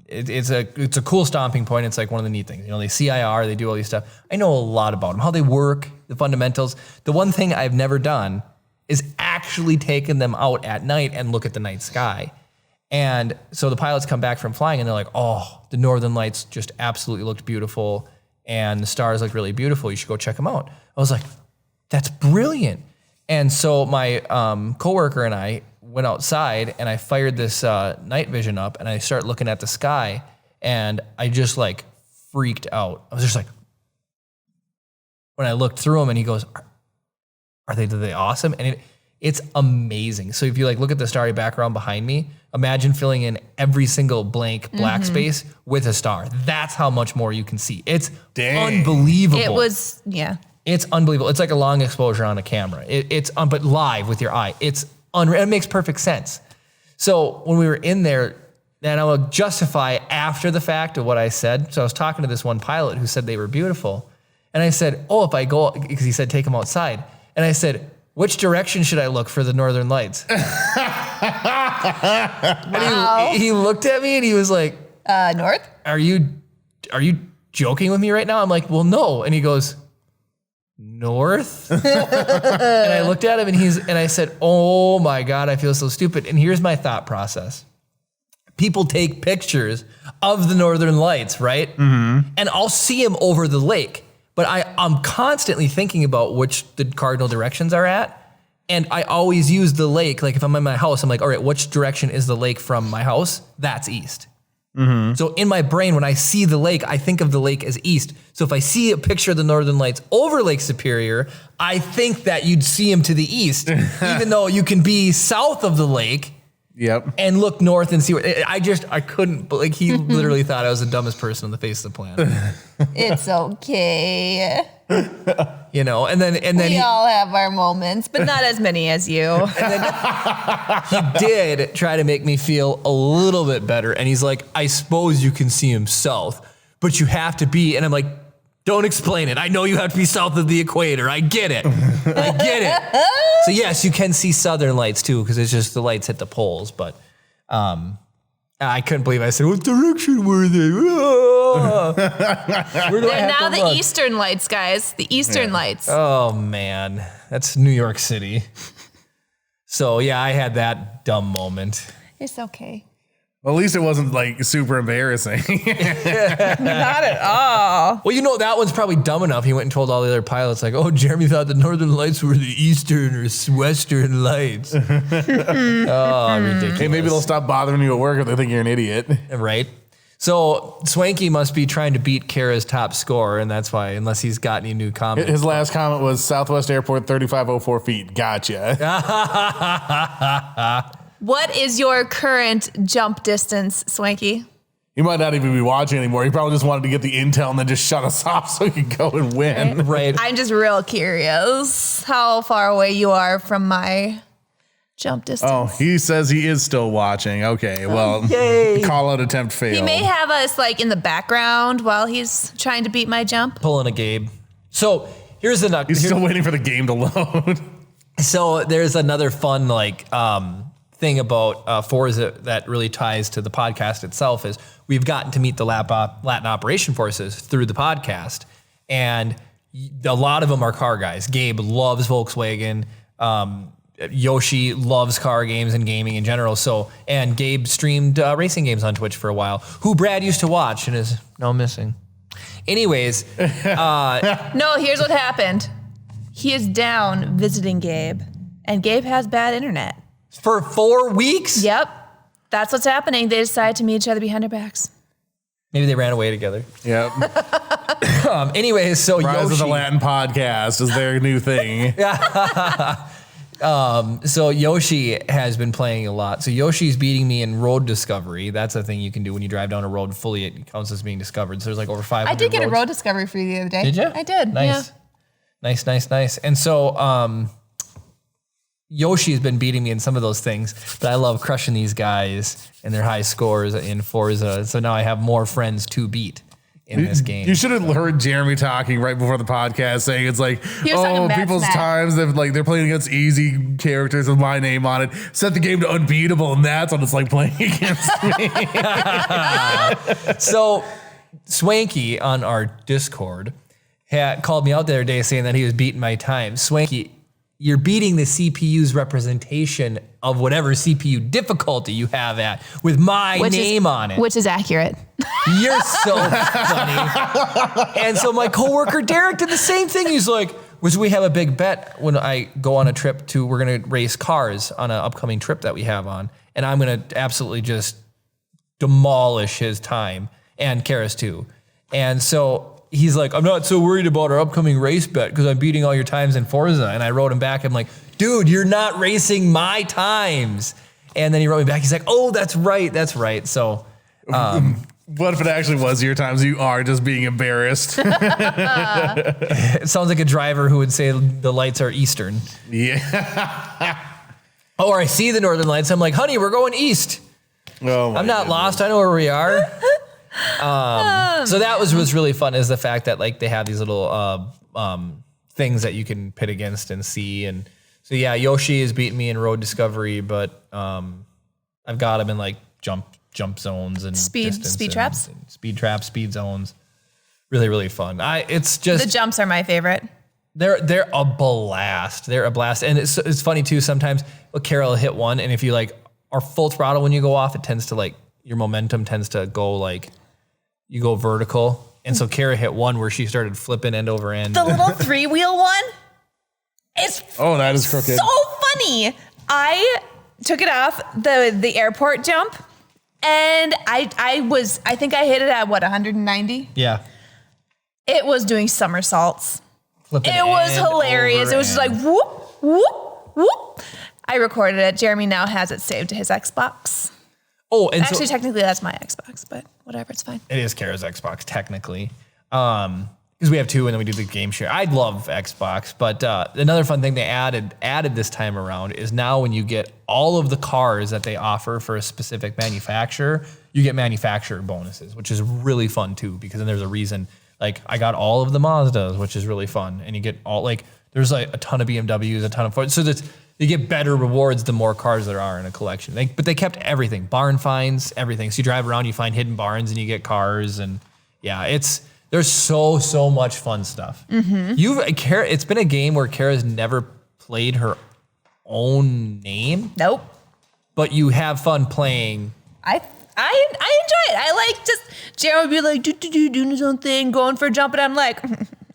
it's a cool stomping point. It's like one of the neat things. You know, they CIR, they do all these stuff. I know a lot about them, how they work, the fundamentals. The one thing I've never done is actually taken them out at night and look at the night sky. And so the pilots come back from flying and they're like, oh, the northern lights just absolutely looked beautiful and the stars look really beautiful. You should go check them out. I was like, that's brilliant. And so my coworker and I went outside and I fired this night vision up and I start looking at the sky and I just like freaked out. I was just like, when I looked through them and he goes, are they awesome? And it's amazing. So if you like look at the starry background behind me, imagine filling in every single blank black space with a star. That's how much more you can see. It's unbelievable. It was, yeah. It's unbelievable. It's like a long exposure on a camera. But live with your eye. It's unreal. It makes perfect sense. So when we were in there, and I will justify after the fact of what I said. So I was talking to this one pilot who said they were beautiful. And I said, oh, if I go, because he said, take them outside. And I said, which direction should I look for the northern lights? Wow. He looked at me and he was like, North? Are you joking with me right now? I'm like, well, no. And he goes, north? And I looked at him and I said, oh my God, I feel so stupid. And here's my thought process. People take pictures of the northern lights, right? Mm-hmm. And I'll see them over the lake. But I'm constantly thinking about which the cardinal directions are at. And I always use the lake. Like if I'm in my house, I'm like, all right, which direction is the lake from my house? That's east. Mm-hmm. So in my brain, when I see the lake, I think of the lake as east. So if I see a picture of the northern lights over Lake Superior, I think that you'd see them to the east, even though you can be south of the lake. Yep. And look north and see what I couldn't, like he literally thought I was the dumbest person on the face of the planet. It's okay. You know, and then We all have our moments, but not as many as you. And then he did try to make me feel a little bit better. And he's like, I suppose you can see him south, but you have to be. And I'm like, don't explain it. I know you have to be south of the equator. I get it. I get it. So yes, you can see southern lights too, because it's just the lights hit the poles. But I couldn't believe I said, what direction were they? Where do I have Now to the look? eastern lights, guys. The eastern lights. Oh man, that's New York City. So yeah, I had that dumb moment. It's okay. Well, at least it wasn't like super embarrassing. Not at all. Well, you know, that one's probably dumb enough. He went and told all the other pilots, like, oh, Jeremy thought the northern lights were the eastern or western lights. Oh, ridiculous. Hey, maybe they'll stop bothering you at work if they think you're an idiot. Right. So Swanky must be trying to beat Kara's top score, and that's why, unless he's got any new comments. His last comment was Southwest Airport, 3,504 feet. Gotcha. What is your current jump distance, Swanky? He might not even be watching anymore. He probably just wanted to get the intel and then just shut us off so he could go and win. Right. I'm just real curious how far away you are from my jump distance. Oh, he says he is still watching. Okay, well, Yay. call out attempt failed. He may have us like in the background while he's trying to beat my jump. Pulling a Gabe. So here's the He's still waiting for the game to load. So there's another fun thing about Forza that really ties to the podcast itself is we've gotten to meet the Latin Operation Forces through the podcast, and a lot of them are car guys. Gabe loves Volkswagen. Yoshi loves car games and gaming in general. So, and Gabe streamed racing games on Twitch for a while, who Brad used to watch and is now missing. Anyways. No, here's what happened. He is down visiting Gabe, and Gabe has bad internet. For 4 weeks? Yep. That's what's happening. They decided to meet each other behind our backs. Maybe they ran away together. Yep. Anyways, so Rise Yoshi. of the Latin podcast is their new thing. So Yoshi has been playing a lot. So Yoshi's beating me in road discovery. That's a thing you can do when you drive down a road fully. It counts as being discovered. So there's like over 500 I did get roads. a road discovery for you the other day. Did you? I did. Nice. Yeah. Nice. And so Yoshi has been beating me in some of those things, but I love crushing these guys and their high scores in Forza. So now I have more friends to beat in this game. You should have heard Jeremy talking right before the podcast saying it's like, talking Matt's people's Matt. times they're playing against easy characters with my name on it. Set the game to unbeatable, and that's what it's like playing against me. So Swanky on our Discord had called me out the other day saying that he was beating my time. Swanky, you're beating the CPU's representation of whatever CPU difficulty you have at with my name on it. Which is accurate. You're so funny. And so my coworker Derek did the same thing. He's like, we have a big bet when I go on a trip we're going to race cars on an upcoming trip that we have on. And I'm going to absolutely just demolish his time and Kara's too. And so he's like, I'm not so worried about our upcoming race bet because I'm beating all your times in Forza. And I wrote him back. I'm like, dude, you're not racing my times. And then he wrote me back. He's like, oh, that's right. That's right. So, What if it actually was your times? You are just being embarrassed. it sounds like a driver who would say the lights are Eastern. Yeah. Or I see the Northern Lights. I'm like, honey, we're going east. Oh my I'm not goodness. lost. I know where we are. So that was really fun is the fact that like they have these little things that you can pit against and see. And so, yeah, Yoshi is beating me in Road Discovery, but I've got him in like jump zones and Speed traps? and speed traps, speed zones. Really, really fun. It's just The jumps are my favorite. they're a blast. They're a blast, and it's funny too. Sometimes Carol will hit one, and if you like are full throttle when you go off, it tends to like your momentum tends to go like you go vertical, and so Kara hit one where she started flipping end over end. The little 3-wheel one is that is crooked. so funny. I took it off the airport jump, and I think I hit it at 190. Yeah, It was doing somersaults. flipping It was end hilarious. over It was just like end. whoop, whoop, whoop. I recorded it. Jeremy now has it saved to his Xbox. Oh, and Actually, so technically that's my Xbox, but whatever, it's fine. it is Kara's Xbox technically, because we have two, and then we do the game share. I love Xbox, but another fun thing they added this time around is now when you get all of the cars that they offer for a specific manufacturer, you get manufacturer bonuses, which is really fun too, because then there's a reason. Like I got all of the Mazdas, which is really fun, and you get all like there's like a ton of BMWs, a ton of Ford, so that you get better rewards the more cars there are in a collection. But they kept everything, barn finds, everything. So you drive around, you find hidden barns, and you get cars, and yeah, there's so much fun stuff. It's been a game where Kara's never played her own name, Nope. but you have fun playing. I enjoy it. I like just Jeremy would be like doing his own thing, going for a jump, and I'm like,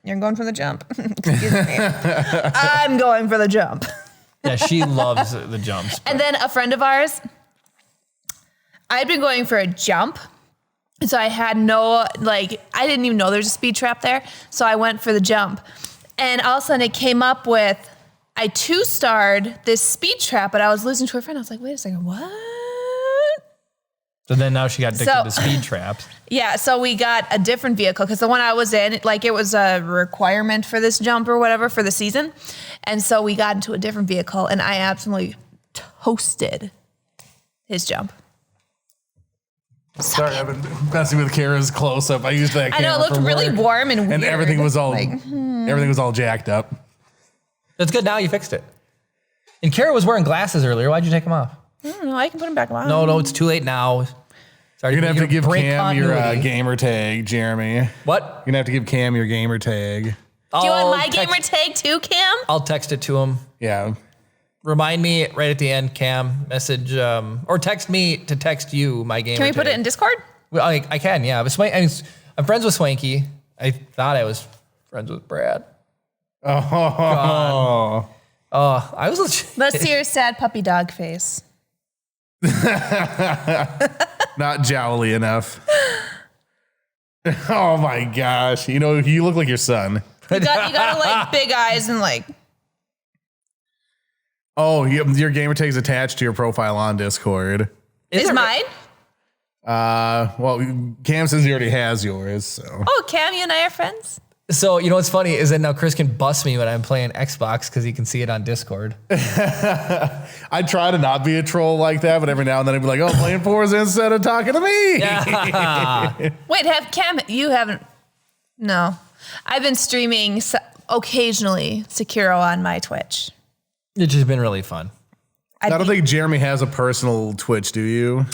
you're going for the jump. Excuse me. I'm going for the jump. Yeah, she loves the jumps. And then a friend of ours, I'd been going for a jump. So I had I didn't even know there's a speed trap there. So I went for the jump. And all of a sudden it came up with, I 2-starred this speed trap, but I was listening to a friend. I was like, wait a second, what? So then now she got addicted So- to speed traps. Yeah, so we got a different vehicle because the one I was in, like it was a requirement for this jump or whatever for the season. And so we got into a different vehicle and I absolutely toasted his jump. Sorry, I've been messing with Kara's close up. I used that I camera know, it looked for really work, warm and weird. and everything was all Like, everything was all jacked up. That's good. Now you fixed it. And Kara was wearing glasses earlier. Why'd you take them off? I don't know, I can put him back on. No, it's too late now. Sorry, You're gonna have to give break Cam your continuity. gamer tag, Jeremy. What? You're gonna have to give Cam your gamer tag. Do you want my gamer tag too, Cam? I'll text it to him. Yeah. Remind me right at the end, Cam. Message or text me to text you my gamer Can we tag. put it in Discord? Well, I can, yeah. But I'm friends with Swanky. I thought I was friends with Brad. Oh. I was legit. Let's see your sad puppy dog face. Not jowly enough. Oh my gosh. You look like your son. You got like big eyes and like. Oh, your gamer tag's attached to your profile on Discord. Is it mine? Well, Cam says he already has yours, so. Oh, Cam, you and I are friends. So, you know what's funny is that now Chris can bust me when I'm playing Xbox because he can see it on Discord. I try to not be a troll like that, but every now and then I'd be like, oh, playing Forza instead of talking to me. Yeah. Wait, you haven't? No. I've been streaming occasionally Sekiro on my Twitch. It's just been really fun. I don't think Jeremy has a personal Twitch, do you?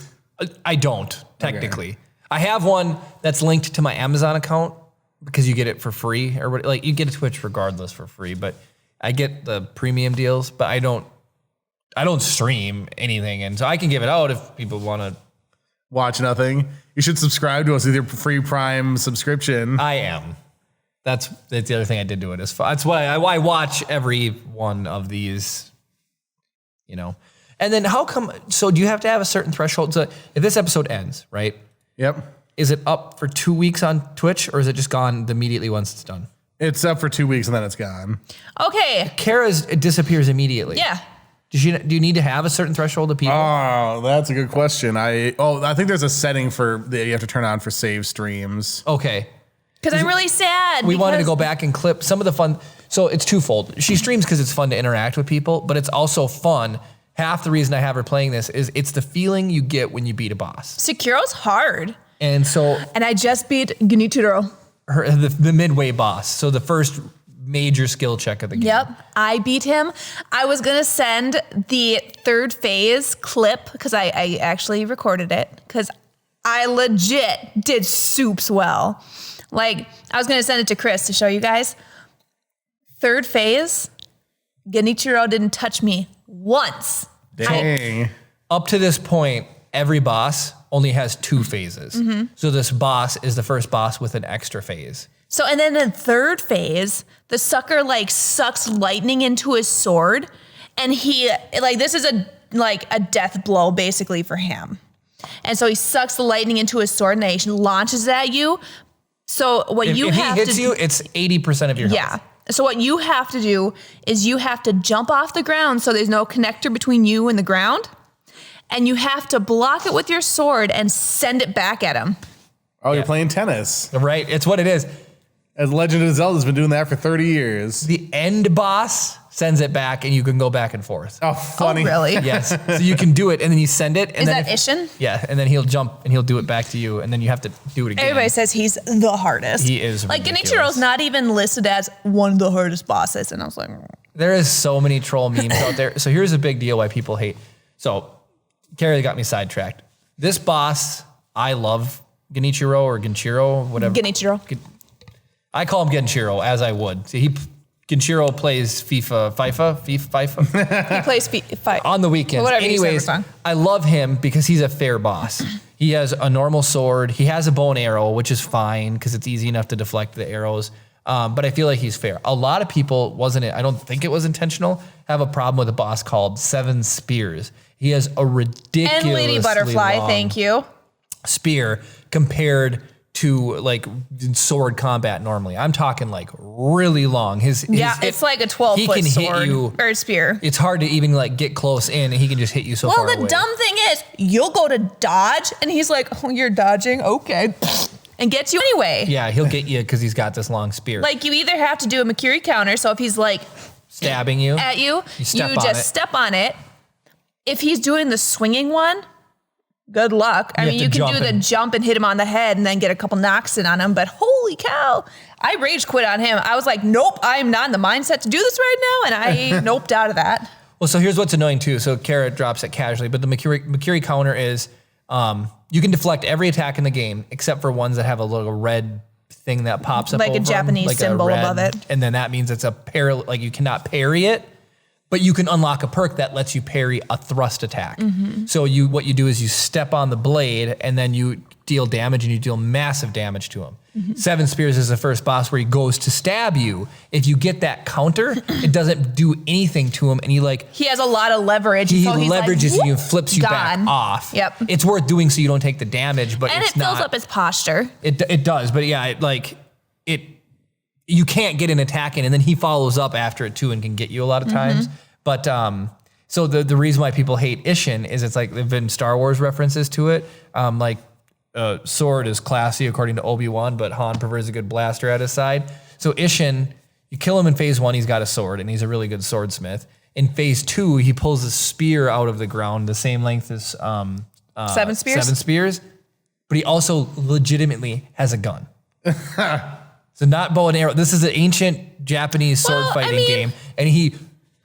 I don't, technically. Okay. I have one that's linked to my Amazon account because you get it for free or what, like you get a Twitch regardless for free, but I get the premium deals, but I don't stream anything. And so I can give it out if people want to watch nothing. You should subscribe to us with your free Prime subscription. I am. That's the other thing I did do it is that's why I watch every one of these, you know. And then how come, so do you have to have a certain threshold? So if this episode ends, right? Yep. Is it up for 2 weeks on Twitch or is it just gone immediately once it's done? It's up for 2 weeks and then it's gone. Okay. It disappears immediately. Yeah. Do you need to have a certain threshold of people? Oh, that's a good question. I think there's a setting that you have to turn on for save streams. Okay. Because I'm really sad. We wanted to go back and clip some of the fun. So it's twofold. She streams because it's fun to interact with people, but it's also fun. Half the reason I have her playing this is it's the feeling you get when you beat a boss. Sekiro's hard. And I just beat Genichiro. The midway boss. So the first major skill check of the game. Yep. I beat him. I was going to send the third phase clip because I actually recorded it because I legit did soups well. Like, I was going to send it to Chris to show you guys. Third phase, Genichiro didn't touch me once. Dang. Up to this point, every boss only has 2 phases. Mm-hmm. So this boss is the first boss with an extra phase. So, and then in third phase, the sucker like sucks lightning into his sword. And he, like, this is a death blow basically for him. And so he sucks the lightning into his sword and he launches at you. So what if he hits you, it's 80% of your health. Yeah. So what you have to do is you have to jump off the ground so there's no connector between you and the ground. And you have to block it with your sword and send it back at him. Oh, you're playing tennis. Right. It's what it is. As Legend of Zelda's been doing that for 30 years. The end boss sends it back and you can go back and forth. Oh, funny. Oh, really? Yes. So you can do it and then you send it. And is then that Ishin? Yeah. And then he'll jump and he'll do it back to you and then you have to do it again. Everybody says he's the hardest. He is like ridiculous. Genichiro's not even listed as one of the hardest bosses. And I was like, there is so many troll memes out there. So here's a big deal why people hate. So Carrie got me sidetracked. This boss, I love Genichiro or Genichiro, whatever. Genichiro. I call him Genichiro as I would. See, Genichiro plays FIFA. He plays FIFA on the weekends. Whatever. Anyways, I love him because he's a fair boss. He has a normal sword. He has a bow and arrow, which is fine because it's easy enough to deflect the arrows. But I feel like he's fair. A lot of people I don't think it was intentional, have a problem with a boss called 7 Spears. He has a ridiculous and Lady Butterfly, thank you. Spear compared to like sword combat normally. I'm talking like really long. It's like a 12-foot sword or spear. It's hard to even like get close in and he can just hit you so far away. Well, the dumb thing is you'll go to dodge and he's like, oh, you're dodging? Okay. And gets you anyway. Yeah, he'll get you because he's got this long spear. Like you either have to do a Makiri counter, so if he's like stabbing you at you just step on it. If he's doing the swinging one, good luck. I mean, you can do the jump and hit him on the head and then get a couple knocks in on him, but holy cow, I rage quit on him. I was like, nope, I'm not in the mindset to do this right now, and I noped out of that. Well, so here's what's annoying too. So Kara drops it casually, but the Makiri counter is you can deflect every attack in the game except for ones that have a little red thing that pops up like over a Japanese like symbol a red, above it. And then that means it's a like you cannot parry it. But you can unlock a perk that lets you parry a thrust attack. Mm-hmm. So what you do is you step on the blade and then you deal damage and you deal massive damage to him. Mm-hmm. 7 Spears is the first boss where he goes to stab you. If you get that counter, it doesn't do anything to him. And he has a lot of leverage. He leverages you and flips you back off. Yep. It's worth doing so you don't take the damage, but it's not. And it fills up his posture. It does, but yeah, you can't get an attack in, and then he follows up after it too and can get you a lot of times. But so the reason why people hate Ishin is it's like there've been Star Wars references to it. Sword is classy according to Obi-Wan, but Han prefers a good blaster at his side. So Ishin, you kill him in phase 1, he's got a sword, and he's a really good swordsmith. In phase 2, he pulls a spear out of the ground, the same length as 7 spears? 7 spears, but he also legitimately has a gun. So not bow and arrow. This is an ancient Japanese sword fighting game, and he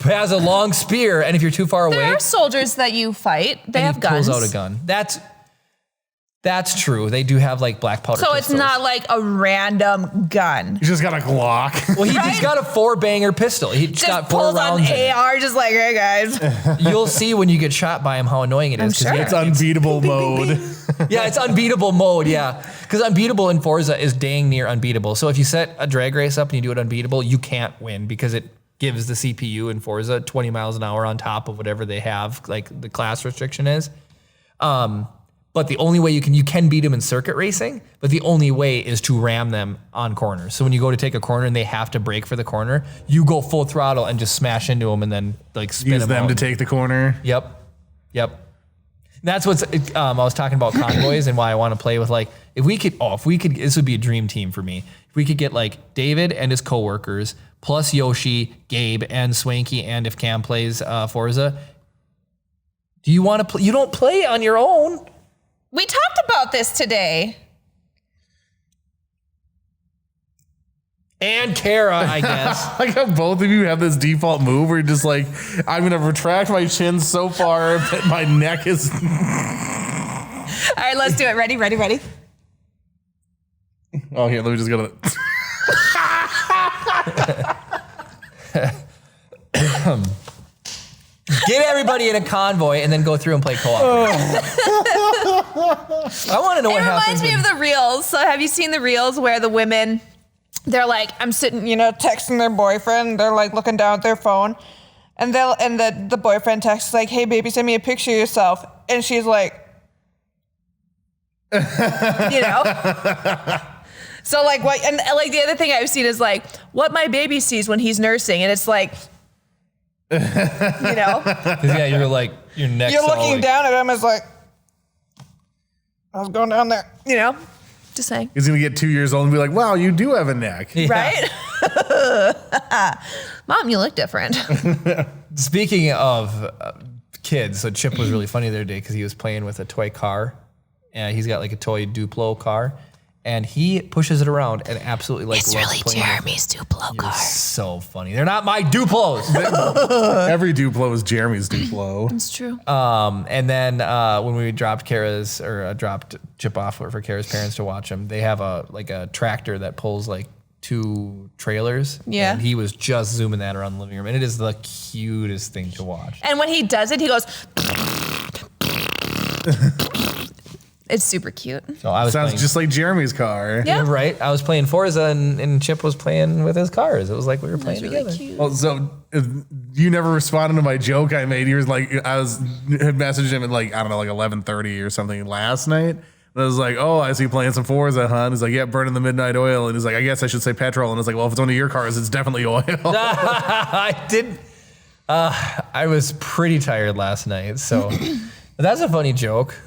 has a long spear, and if you're too far away... There are soldiers that you fight. They have guns. He pulls out a gun. That's true. They do have like black powder pistols. It's not like a random gun. He's just got a Glock. Well, he's got a 4-banger pistol. He just got 4 pulls rounds on in AR, just like, hey guys. You'll see when you get shot by him how annoying it is. Sure. It's unbeatable mode. Yeah, it's unbeatable mode, yeah. Because unbeatable in Forza is dang near unbeatable. So if you set a drag race up and you do it unbeatable, you can't win because it gives the CPU in Forza 20 miles an hour on top of whatever they have, like the class restriction is. But the only way you can beat them in circuit racing, but the only way is to ram them on corners. So when you go to take a corner and they have to brake for the corner, you go full throttle and just smash into them and then like spin Use them out. to take the corner. Yep. And that's what's, I was talking about convoys and why I want to play with like, if we could, this would be a dream team for me. If we could get like David and his coworkers, plus Yoshi, Gabe, and Swanky, and if Cam plays Forza, do you want to play? You don't play on your own. We talked about this today. And Kara, I guess. Like how both of you have this default move where you're just like, I'm going to retract my chin so far that my neck is... All right, let's do it. Ready? Oh, here, let me just go to... Get everybody in a convoy and then go through and play co-op. I want to know what happens. It reminds me of the reels. So have you seen the reels where the women, they're like, I'm sitting, texting their boyfriend. They're like looking down at their phone. And the boyfriend texts like, hey, baby, send me a picture of yourself. And she's like, So like what, and like the other thing I've seen is like what my baby sees when he's nursing. And it's like, Yeah, you're like, your neck's you're looking all like, down at him as like, I was going down there, just saying. He's going to get 2 years old and be like, wow, you do have a neck. Yeah. Right? Mom, you look different. Speaking of kids, so Chip was really funny the other day because he was playing with a toy car. And he's got like a toy Duplo car. And he pushes it around and absolutely like It's loves really playing Jeremy's Duplo You're car. so funny. They're not my Duplos. Every Duplo is Jeremy's Duplo. It's true. And then when we dropped dropped Chip off for Kara's parents to watch him, they have a tractor that pulls like 2 trailers. Yeah. And he was just zooming that around the living room. And it is the cutest thing to watch. And when he does it, he goes. It's super cute. So I was Sounds playing, just like Jeremy's car. Yeah. right. I was playing Forza and Chip was playing with his cars. It was like we were playing It's really together. cute. Well, so you never responded to my joke I made. He was like, had messaged him at like, I don't know, like 11:30 or something last night. And I was like, oh, I see you playing some Forza, huh? And he's like, yeah, burning the midnight oil. And he's like, I guess I should say petrol. And it's like, well, if it's one of your cars, it's definitely oil. I did. I was pretty tired last night. So that's a funny joke.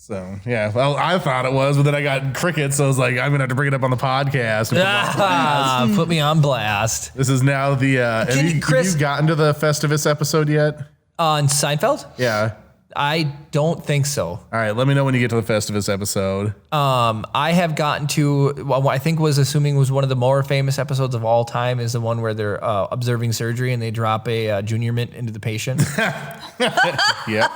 So, yeah, well, I thought it was, but then I got crickets. So I was like, I'm going to have to bring it up on the podcast. Put me on blast. This is now the, have you gotten to the Festivus episode yet? On Seinfeld? Yeah. I don't think so. All right, let me know when you get to the Festivus episode. I have gotten to what I think was one of the more famous episodes of all time is the one where they're observing surgery and they drop a junior mint into the patient. Yeah.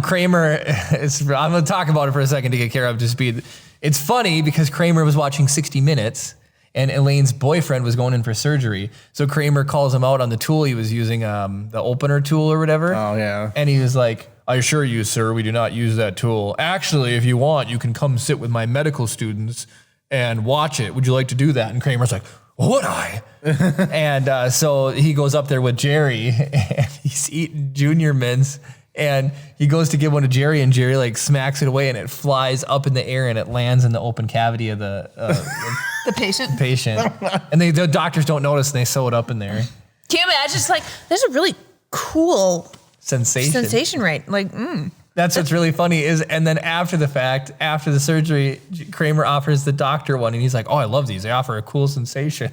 Kramer, I'm going to talk about it for a second to get Kara up to speed. It's funny because Kramer was watching 60 Minutes and Elaine's boyfriend was going in for surgery. So Kramer calls him out on the tool he was using, the opener tool or whatever. Oh, yeah. And he was like, I assure you, sir, we do not use that tool. Actually, if you want, you can come sit with my medical students and watch it. Would you like to do that? And Kramer's like, would I? And so he goes up there with Jerry and he's eating junior mints. And he goes to give one to Jerry and Jerry like smacks it away and it flies up in the air and it lands in the open cavity of the patient. And the doctors don't notice and they sew it up in there. Can you imagine? It's like, there's a really cool Sensation. sensation rate. Like, That's what's really funny is, and then after the fact, after the surgery, Kramer offers the doctor one, and he's like, "Oh, I love these. They offer a cool sensation."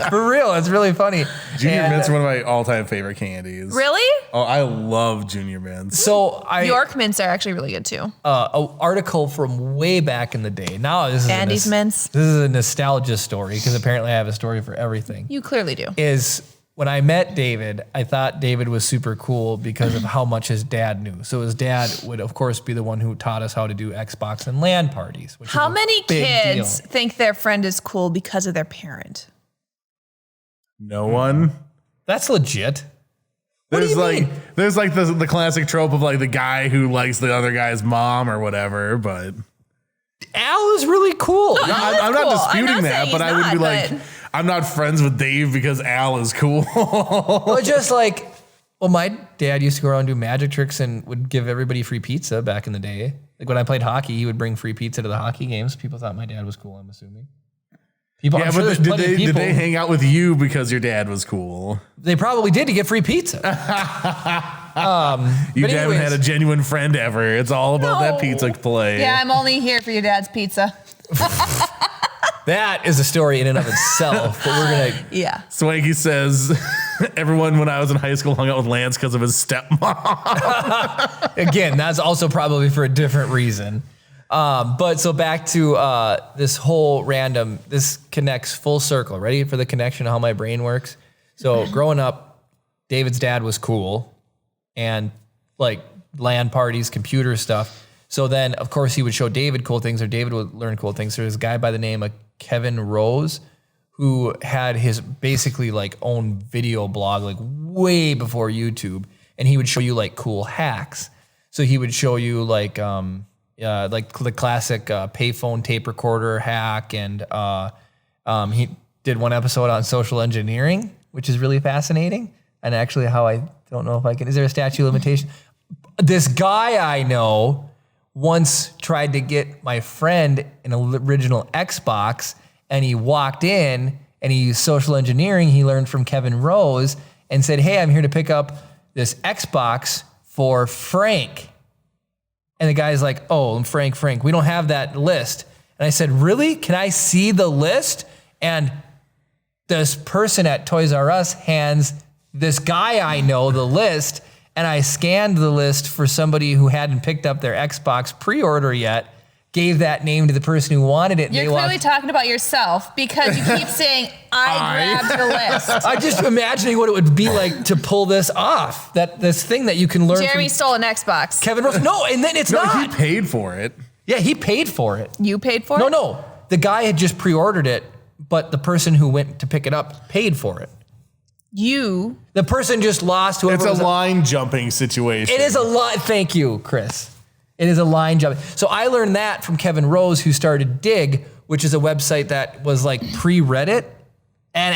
For real, it's really funny. Junior Mints are one of my all-time favorite candies. Really? Oh, I love Junior Mints. So York mints are actually really good too. An article from way back in the day. Now this is Andy's mints. This is a nostalgia story because apparently I have a story for everything. You clearly do. Is when I met David, I thought David was super cool because of how much his dad knew. So his dad would, of course, be the one who taught us how to do Xbox and LAN parties. Which How is a many big kids deal. think their friend is cool because of their parent? No one. That's legit. There's do you mean? there's like the classic trope of like the guy who likes the other guy's mom or whatever, but Al is really cool. No, Al is I'm cool. not disputing I'm not that, saying but he's I wouldn't be not, like, I'm not friends with Dave because Al is cool. Well, just like, well, my dad used to go around and do magic tricks and would give everybody free pizza back in the day. Like when I played hockey, he would bring free pizza to the hockey games. People thought my dad was cool, I'm assuming. People, Yeah, I'm sure but there's did plenty of they, people. did they hang out with you because your dad was cool? They probably did to get free pizza. You But haven't anyways- had a genuine friend ever. It's all about that No. pizza play. Yeah, I'm only here for your dad's pizza. That is a story in and of itself. But we're gonna. Yeah. Swanky says, everyone when I was in high school hung out with Lance because of his stepmom. Again, that's also probably for a different reason. But so back to this whole random. This connects full circle. Ready for the connection of how my brain works? So growing up, David's dad was cool, and like LAN parties, computer stuff. So then, of course, he would show David cool things, or David would learn cool things. So there's a guy by the name of Kevin Rose who had his basically like own video blog, like way before YouTube, and he would show you like cool hacks. So he would show you like the classic payphone tape recorder hack, and he did one episode on social engineering, which is really fascinating. And actually, how I don't know if I can. Is there a statute of limitation? This guy I know once tried to get my friend an original Xbox, and he walked in and he used social engineering. He learned from Kevin Rose and said, "Hey, I'm here to pick up this Xbox for Frank." And the guy's like, "Oh, I'm Frank. We don't have that list." And I said, "Really? Can I see the list?" And this person at Toys R Us hands this guy I know the list, and I scanned the list for somebody who hadn't picked up their Xbox pre-order yet, gave that name to the person who wanted it. And You're they clearly walked. talking about yourself because you keep saying, I grabbed the list. I'm just imagining what it would be like to pull this off. This thing that you can learn Jeremy from stole an Xbox. Kevin Rose. No, and then it's No, not. he paid for it. Yeah, he paid for it. You paid for it? No. The guy had just pre-ordered it, but the person who went to pick it up paid for it. The person just lost whoever It's a was line jumping situation. It is a line. Thank you, Chris. It is a line jump. So I learned that from Kevin Rose, who started Dig, which is a website that was like pre-Reddit. And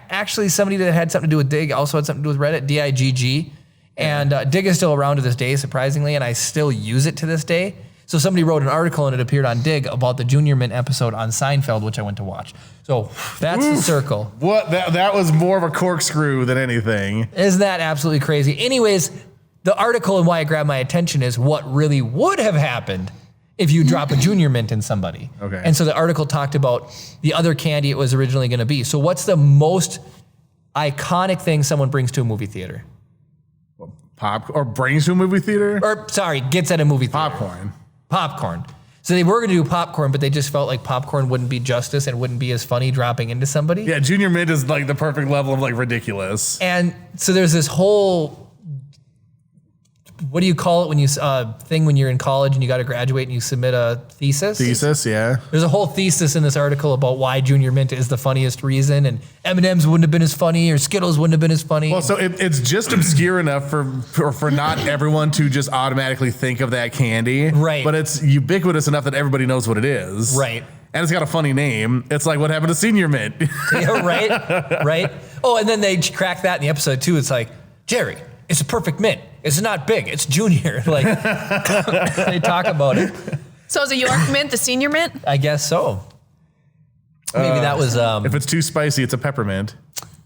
actually somebody that had something to do with Dig also had something to do with Reddit, DIGG. And Dig is still around to this day, surprisingly, and I still use it to this day. So somebody wrote an article and it appeared on Dig about the Junior Mint episode on Seinfeld, which I went to watch. So that's the circle. What? That was more of a corkscrew than anything. Isn't that absolutely crazy? Anyways, the article and why it grabbed my attention is what really would have happened if you drop a Junior Mint in somebody. Okay. And so the article talked about the other candy it was originally going to be. So what's the most iconic thing someone brings to a movie theater? Pop or brings to a movie theater? Or sorry, gets at a movie theater. Popcorn. So they were going to do popcorn, but they just felt like popcorn wouldn't be justice and wouldn't be as funny dropping into somebody. Yeah, Junior Mint is like the perfect level of like ridiculous. And so there's this whole, what do you call it when you thing when you're in college and you got to graduate and you submit a thesis? Yeah. There's a whole thesis in this article about why Junior Mint is the funniest reason, and M&M's wouldn't have been as funny, or Skittles wouldn't have been as funny. Well, so it's just obscure enough for not everyone to just automatically think of that candy. Right. But it's ubiquitous enough that everybody knows what it is. Right. And it's got a funny name. It's like what happened to Senior Mint. Yeah, right. Oh, and then they crack that in the episode too. It's like, Jerry, it's a perfect mint. It's not big. It's junior. Like they talk about it. So is a York Mint the senior mint? I guess so. Maybe that was. If it's too spicy, it's a peppermint.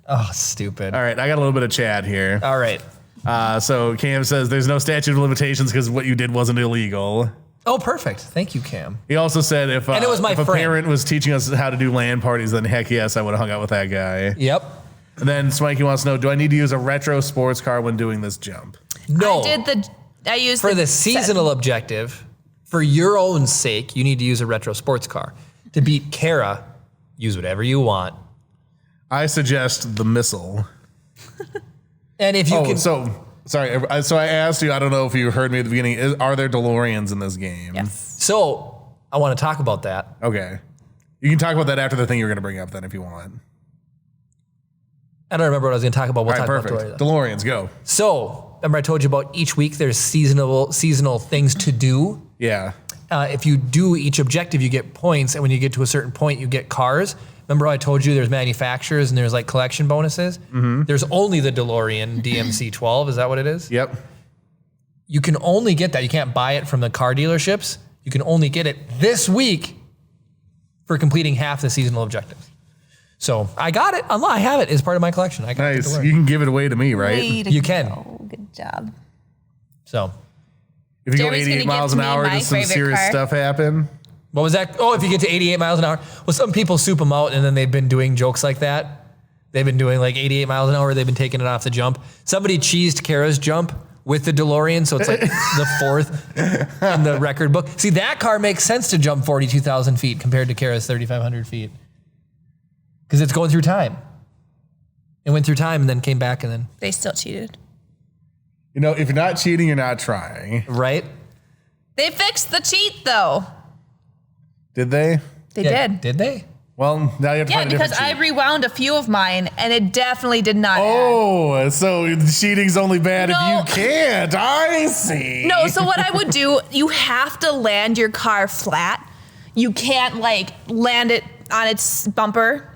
Oh, stupid. All right, I got a little bit of Chad here. All right. So Cam says there's no statute of limitations because what you did wasn't illegal. Oh, perfect. Thank you, Cam. He also said if And it was my if a friend. parent was teaching us how to do LAN parties, then heck yes, I would have hung out with that guy. Yep. And then Smikey wants to know, do I need to use a retro sports car when doing this jump? No. I used For the seasonal objective, for your own sake, you need to use a retro sports car. To beat Kara, use whatever you want. I suggest the missile. And if you can... So I asked you, I don't know if you heard me at the beginning, are there DeLoreans in this game? Yes. So I want to talk about that. Okay. You can talk about that after the thing you're going to bring up then if you want. I don't remember what I was going to talk about. We'll All right, talk perfect. about it later. DeLoreans, go. So remember I told you about each week there's seasonal things to do. Yeah. If you do each objective, you get points, and when you get to a certain point, you get cars. Remember how I told you there's manufacturers and there's like collection bonuses? Mm-hmm. There's only the DeLorean DMC-12. Is that what it is? Yep. You can only get that. You can't buy it from the car dealerships. You can only get it this week for completing half the seasonal objectives. So I got it. I have it as part of my collection. I got the Nice. DeLorean. You can give it away to me, right? Way to You can. go. Good job. So If you Jeremy's go gonna 88 miles give an me hour, my does some favorite serious car. stuff happen? what was that? Oh, if you get to 88 miles an hour. Well, some people soup them out, and then they've been doing jokes like that. They've been doing like 88 miles an hour. They've been taking it off the jump. Somebody cheesed Kara's jump with the DeLorean, so it's like the fourth in the record book. See, that car makes sense to jump 42,000 feet compared to Kara's 3,500 feet. Because it's going through time. It went through time and then came back and then, They still cheated. You know, if you're not cheating, you're not trying. right? They fixed the cheat though. Did they? They Yeah, did. Did they? Well, now you have to Yeah, find a because different I cheat. rewound a few of mine and it definitely did not add. Oh, so cheating's only bad No. if you can't. I see. No, so what I would do, you have to land your car flat. You can't like land it on its bumper.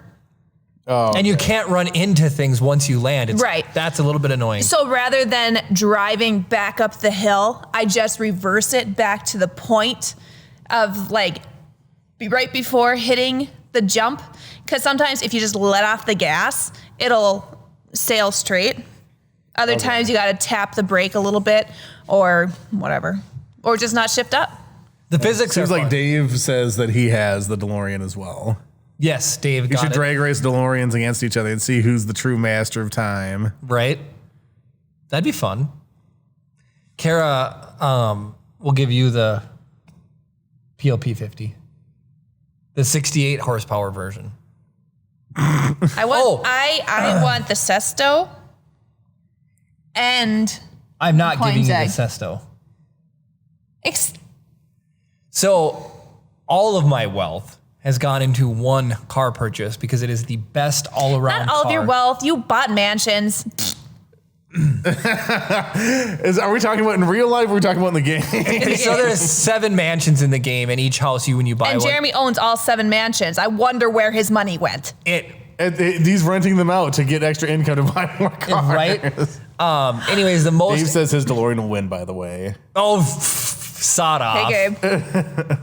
Oh, And you can't run into things once you land. It's, Right. That's a little bit annoying. So rather than driving back up the hill, I just reverse it back to the point of like right before hitting the jump. Because sometimes if you just let off the gas, it'll sail straight. Other times you got to tap the brake a little bit or whatever, or just not shift up. The physics Seems are like fun. Dave says that he has the DeLorean as well. Yes, Dave We got should it. drag race DeLoreans against each other and see who's the true master of time. Right? That'd be fun. Kara will give you the PLP 50. The 68 horsepower version. I want the Sesto and I'm not giving you the Koenigsegg. Sesto. ex- So all of my wealth has gone into one car purchase because it is the best all-around not all car. of your wealth. You bought mansions. Are we talking about in real life or are we talking about in the game? So there's 7 mansions in the game, and each house when you buy And one. Jeremy owns all 7 mansions. I wonder where his money went. He's renting them out to get extra income to buy more cars. Right? Anyways, the most... Dave says his DeLorean will win, by the way. Oh, sod off. Hey, Gabe.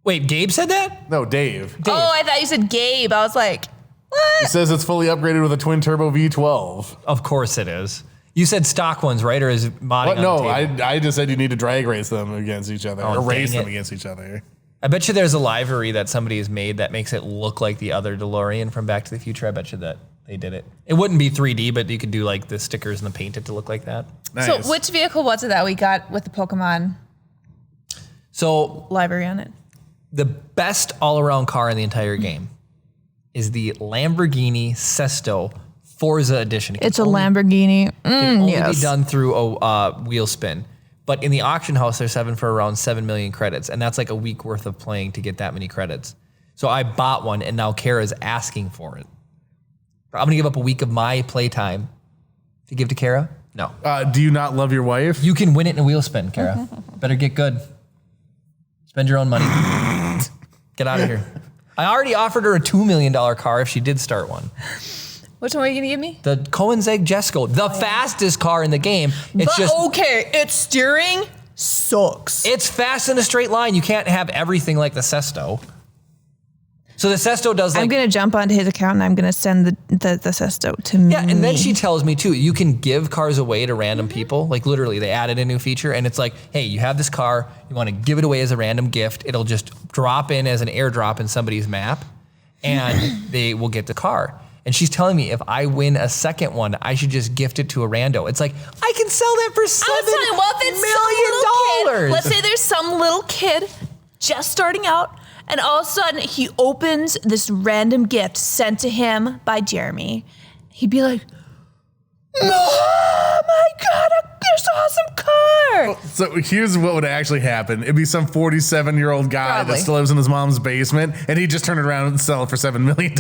Wait, Gabe said that? No, Dave. Oh, I thought you said Gabe. I was like, He what? says it's fully upgraded with a twin turbo V12. Of course it is. You said stock ones, right? Or is it modding What? on No, the table? I just said you need to drag race them against each other, Oh, or race dang them it. against each other. I bet you there's a livery that somebody has made that makes it look like the other DeLorean from Back to the Future. I bet you that they did it. It wouldn't be 3D, but you could do like the stickers and the paint it to look like that. Nice. So which vehicle was it that we got with the Pokemon So library on it? the best all-around car in the entire game is the Lamborghini Sesto Forza Edition. It It's a can only- Lamborghini. It can only yes. be done through a wheel spin. But in the auction house, they're selling for around 7 million credits. And that's like a week worth of playing to get that many credits. So I bought one, and now Kara's asking for it. I'm going to give up a week of my playtime to give to Kara? No. Do you not love your wife? You can win it in a wheel spin, Kara. Better get good. Spend your own money. Get out of here. I already offered her a $2 million car if she did start one. Which one are you going to give me? The Koenigsegg Jesco, the fastest car in the game. It's just okay, its steering sucks. it's fast in a straight line. You can't have everything like the Sesto. So the Sesto does like... I'm going to jump onto his account and I'm going to send the Sesto to me. Yeah, and then she tells me too, you can give cars away to random people. Like literally, they added a new feature and it's like, hey, you have this car, you want to give it away as a random gift. It'll just drop in as an airdrop in somebody's map and they will get the car. And she's telling me if I win a second one, I should just gift it to a rando. It's like, I can sell that for $7 million. Let's say there's some little kid just starting out, and all of a sudden he opens this random gift sent to him by Jeremy. He'd be like, oh my God, this awesome car. So here's what would actually happen. It'd be some 47-year-old guy that still lives in his mom's basement, and he'd just turn it around and sell it for $7 million.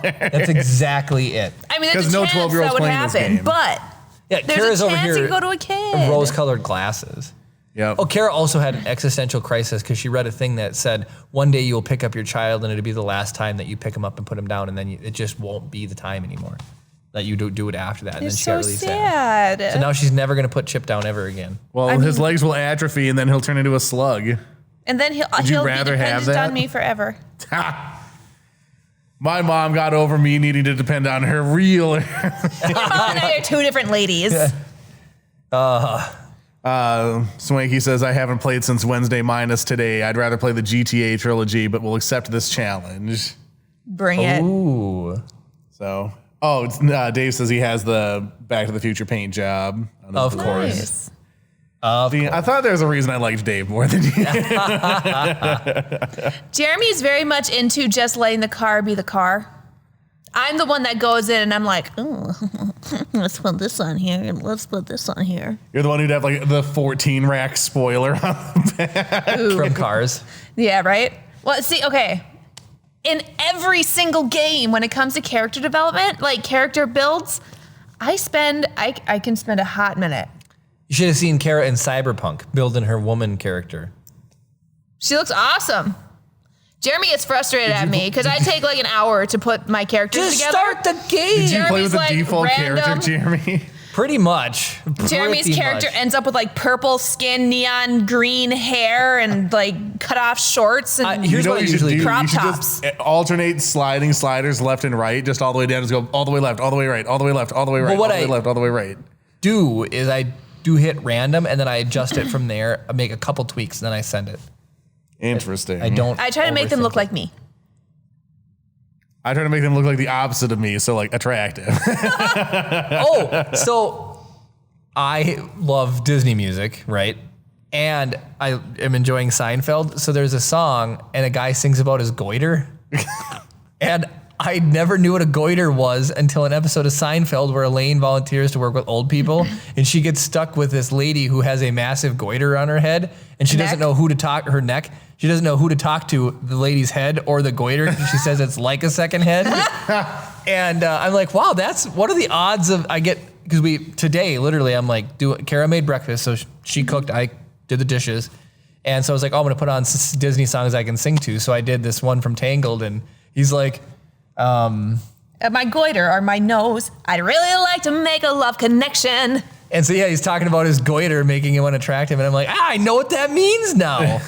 That's exactly it. I mean, there's a chance 12-year-olds that would happen, but yeah, there's Kara's a chance over here. you can go to a kid. Rose-colored glasses. Yeah. Oh, Kara also had an existential crisis because she read a thing that said one day you'll pick up your child and it'll be the last time that you pick him up and put him down, and then it just won't be the time anymore that you do it after that. And then she got really sad. So now she's never going to put Chip down ever again. Well, his legs will atrophy and then he'll turn into a slug. And then he'll be dependent on me forever. My mom got over me needing to depend on her real. Your mom and I are two different ladies. Swanky says, I haven't played since Wednesday minus today. I'd rather play the GTA trilogy, but we'll accept this challenge. Bring it. Ooh. So, Dave says he has the Back to the Future paint job. Of course. I thought there was a reason I liked Dave more than you. Jeremy's very much into just letting the car be the car. I'm the one that goes in and I'm like, oh, let's put this on here and let's put this on here. You're the one who'd have like the 14 rack spoiler on the back. From Cars. Yeah, right? Well, see, okay. In every single game, when it comes to character development, like character builds, I can spend a hot minute. You should have seen Kara in Cyberpunk building her woman character. She looks awesome. Jeremy gets frustrated at me because I take like an hour to put my characters together. Start the game. Did you play with the like default random. character, Jeremy? Pretty much. Jeremy's character ends up with like purple skin, neon green hair, and like cut off shorts and here's what I usually do. crop You should tops. just alternate sliding sliders left and right, just all the way down. Just go all the way left, all the way right, all the way left, all the way right, all the way left, all the way right. Do is I do hit random and then I adjust it from there. I make a couple tweaks and then I send it. Interesting. I try to make them look like me. I try to make them look like the opposite of me, so like attractive. So I love Disney music, right? And I am enjoying Seinfeld. So there's a song and a guy sings about his goiter. And I never knew what a goiter was until an episode of Seinfeld where Elaine volunteers to work with old people and she gets stuck with this lady who has a massive goiter on her head and she doesn't know who to talk, her neck. She doesn't know who to talk to, the lady's head or the goiter. She says it's like a second head. And I'm like, wow, what are the odds of because today, literally, I'm like, Kara made breakfast. So she cooked, I did the dishes. And so I was like, I'm going to put on Disney songs I can sing to. So I did this one from Tangled and he's like, my goiter or my nose, I'd really like to make a love connection. And so, yeah, he's talking about his goiter making him unattractive. And I'm like, I know what that means now.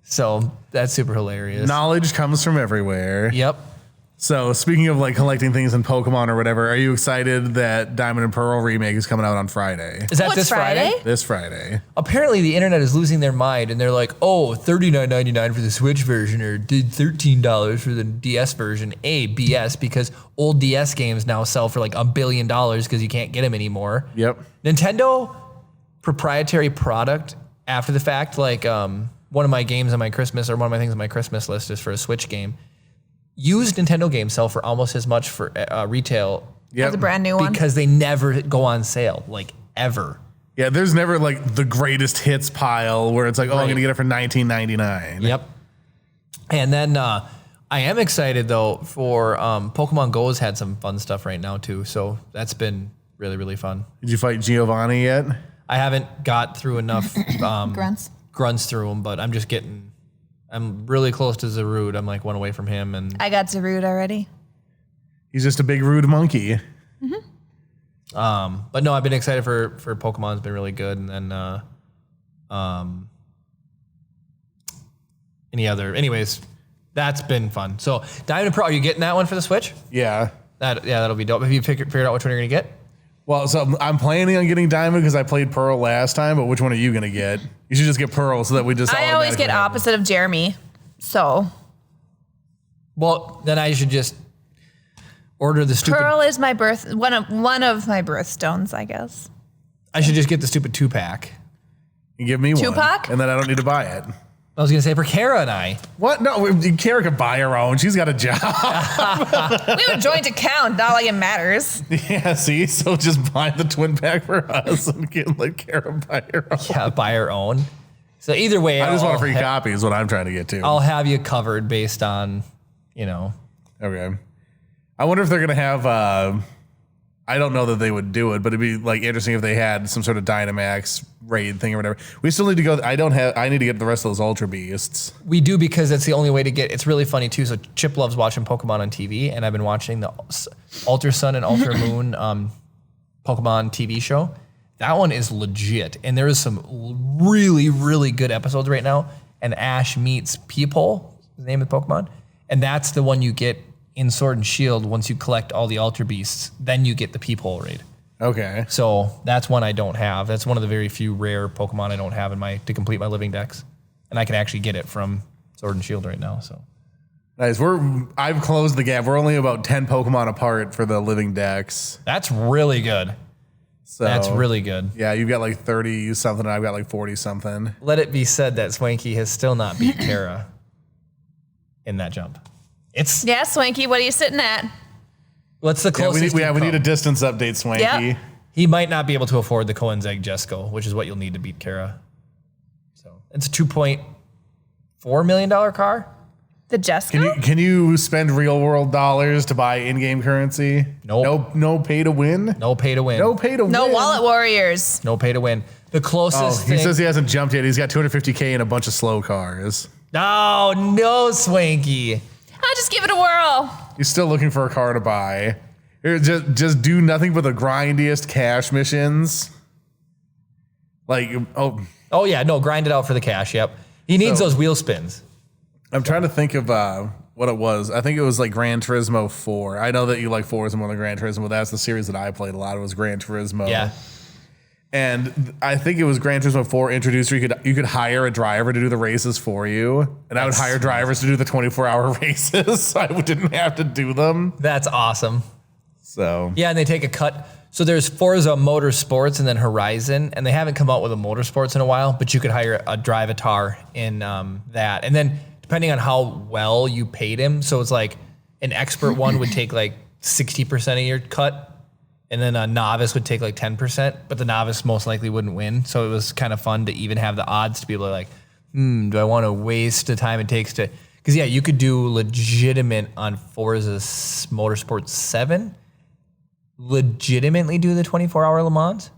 So that's super hilarious. Knowledge comes from everywhere. Yep. So speaking of like collecting things in Pokemon or whatever, are you excited that Diamond and Pearl remake is coming out on Friday? Is that this Friday? This Friday. Apparently the internet is losing their mind and they're like, oh, $39.99 for the Switch version or did $13 for the DS version. BS, because old DS games now sell for like $1 billion because you can't get them anymore. Yep. Nintendo proprietary product after the fact, like one of my games on my Christmas or one of my things on my Christmas list is for a Switch game. Used Nintendo games sell for almost as much for retail. As a brand new one. Because they never go on sale, like ever. Yeah, there's never like the greatest hits pile where it's like, oh, I'm going to get it for $19.99. Yep. And then I am excited though for Pokemon Go's had some fun stuff right now too. So that's been really, really fun. Did you fight Giovanni yet? I haven't got through enough grunts through them, but I'm really close to Zarude. I'm like one away from him. And I got Zarude already. He's just a big rude monkey. Mm-hmm. But no, I've been excited for Pokemon. It's been really good. And then anyways, That's been fun. So Diamond Pearl, are you getting that one for the Switch? Yeah. That'll be dope. Have you figured out which one you're gonna get? Well, so I'm planning on getting Diamond because I played Pearl last time, but which one are you going to get? You should just get Pearl so that we just I always get opposite of Jeremy. So. Well, then I should just order the stupid. Pearl is my one of my birthstones, I guess. I should just get the stupid 2-pack. You give me one. 2-pack? And then I don't need to buy it. I was gonna say for Kara and I. What? No, Kara could buy her own. She's got a job. We have a joint account. Not like it matters. Yeah, see? So just buy the twin pack for us and let Kara buy her own. Yeah, buy her own. So either way, I just want a free copy is what I'm trying to get to. I'll have you covered based on, Okay. I wonder if they're going to have, I don't know that they would do it, but it'd be like interesting if they had some sort of Dynamax raid thing or whatever. We still need to go. I need to get the rest of those Ultra Beasts. We do because that's the only way to get. It's really funny too. So Chip loves watching Pokemon on TV, and I've been watching the Ultra Sun and Ultra Moon Pokemon TV show. That one is legit, and there is some really, really good episodes right now. And Ash meets Peepole, the name of the Pokemon, and that's the one you get in Sword and Shield. Once you collect all the Ultra Beasts, then you get the Peepole raid. Okay. So that's one I don't have. That's one of the very few rare Pokemon I don't have to complete my living dex, and I can actually get it from Sword and Shield right now. So nice. I've closed the gap. We're only about 10 Pokemon apart for the living dex. that's really good. So That's really good. Yeah, you've got like 30 something, and I've got like 40 something. Let it be said that Swanky has still not beat Kara in that jump. It's Yeah, Swanky, what are you sitting at? what's the Yeah, closest? we need a distance update, Swanky. Yep. He might not be able to afford the Cohen's Egg Jesco, which is what you'll need to beat Kara. So it's a $2.4 million car. The Jesco? Can you spend real world dollars to buy in-game currency? Nope. No pay to win? No pay to win. No pay to win. No Wallet Warriors. No pay to win. The closest He thing. says he hasn't jumped yet. He's got 250K and a bunch of slow cars. No, Swanky. I'll just give it a whirl. He's still looking for a car to buy. Here, just do nothing but the grindiest cash missions. Like, Oh yeah, no, grind it out for the cash. Yep. He needs those wheel spins. I'm trying to think of what it was. I think it was like Gran Turismo 4. I know that you like Forza more than Gran Turismo. That's the series that I played a lot. It was Gran Turismo. Yeah. And I think it was Gran Turismo 4 introduced where you could hire a driver to do the races for you. And I would hire drivers to do the 24-hour races so I didn't have to do them. That's awesome. So Yeah, and they take a cut. So there's Forza Motorsports and then Horizon, and they haven't come out with a Motorsports in a while, but you could hire a drive-a-tar in that. And then depending on how well you paid him, so it's like an expert one would take like 60% of your cut, and then a novice would take like 10%, but the novice most likely wouldn't win. So it was kind of fun to even have the odds to be able to like, do I want to waste the time it takes to, because yeah, you could do legitimate on Forza Motorsports 7, legitimately do the 24-hour Le Mans.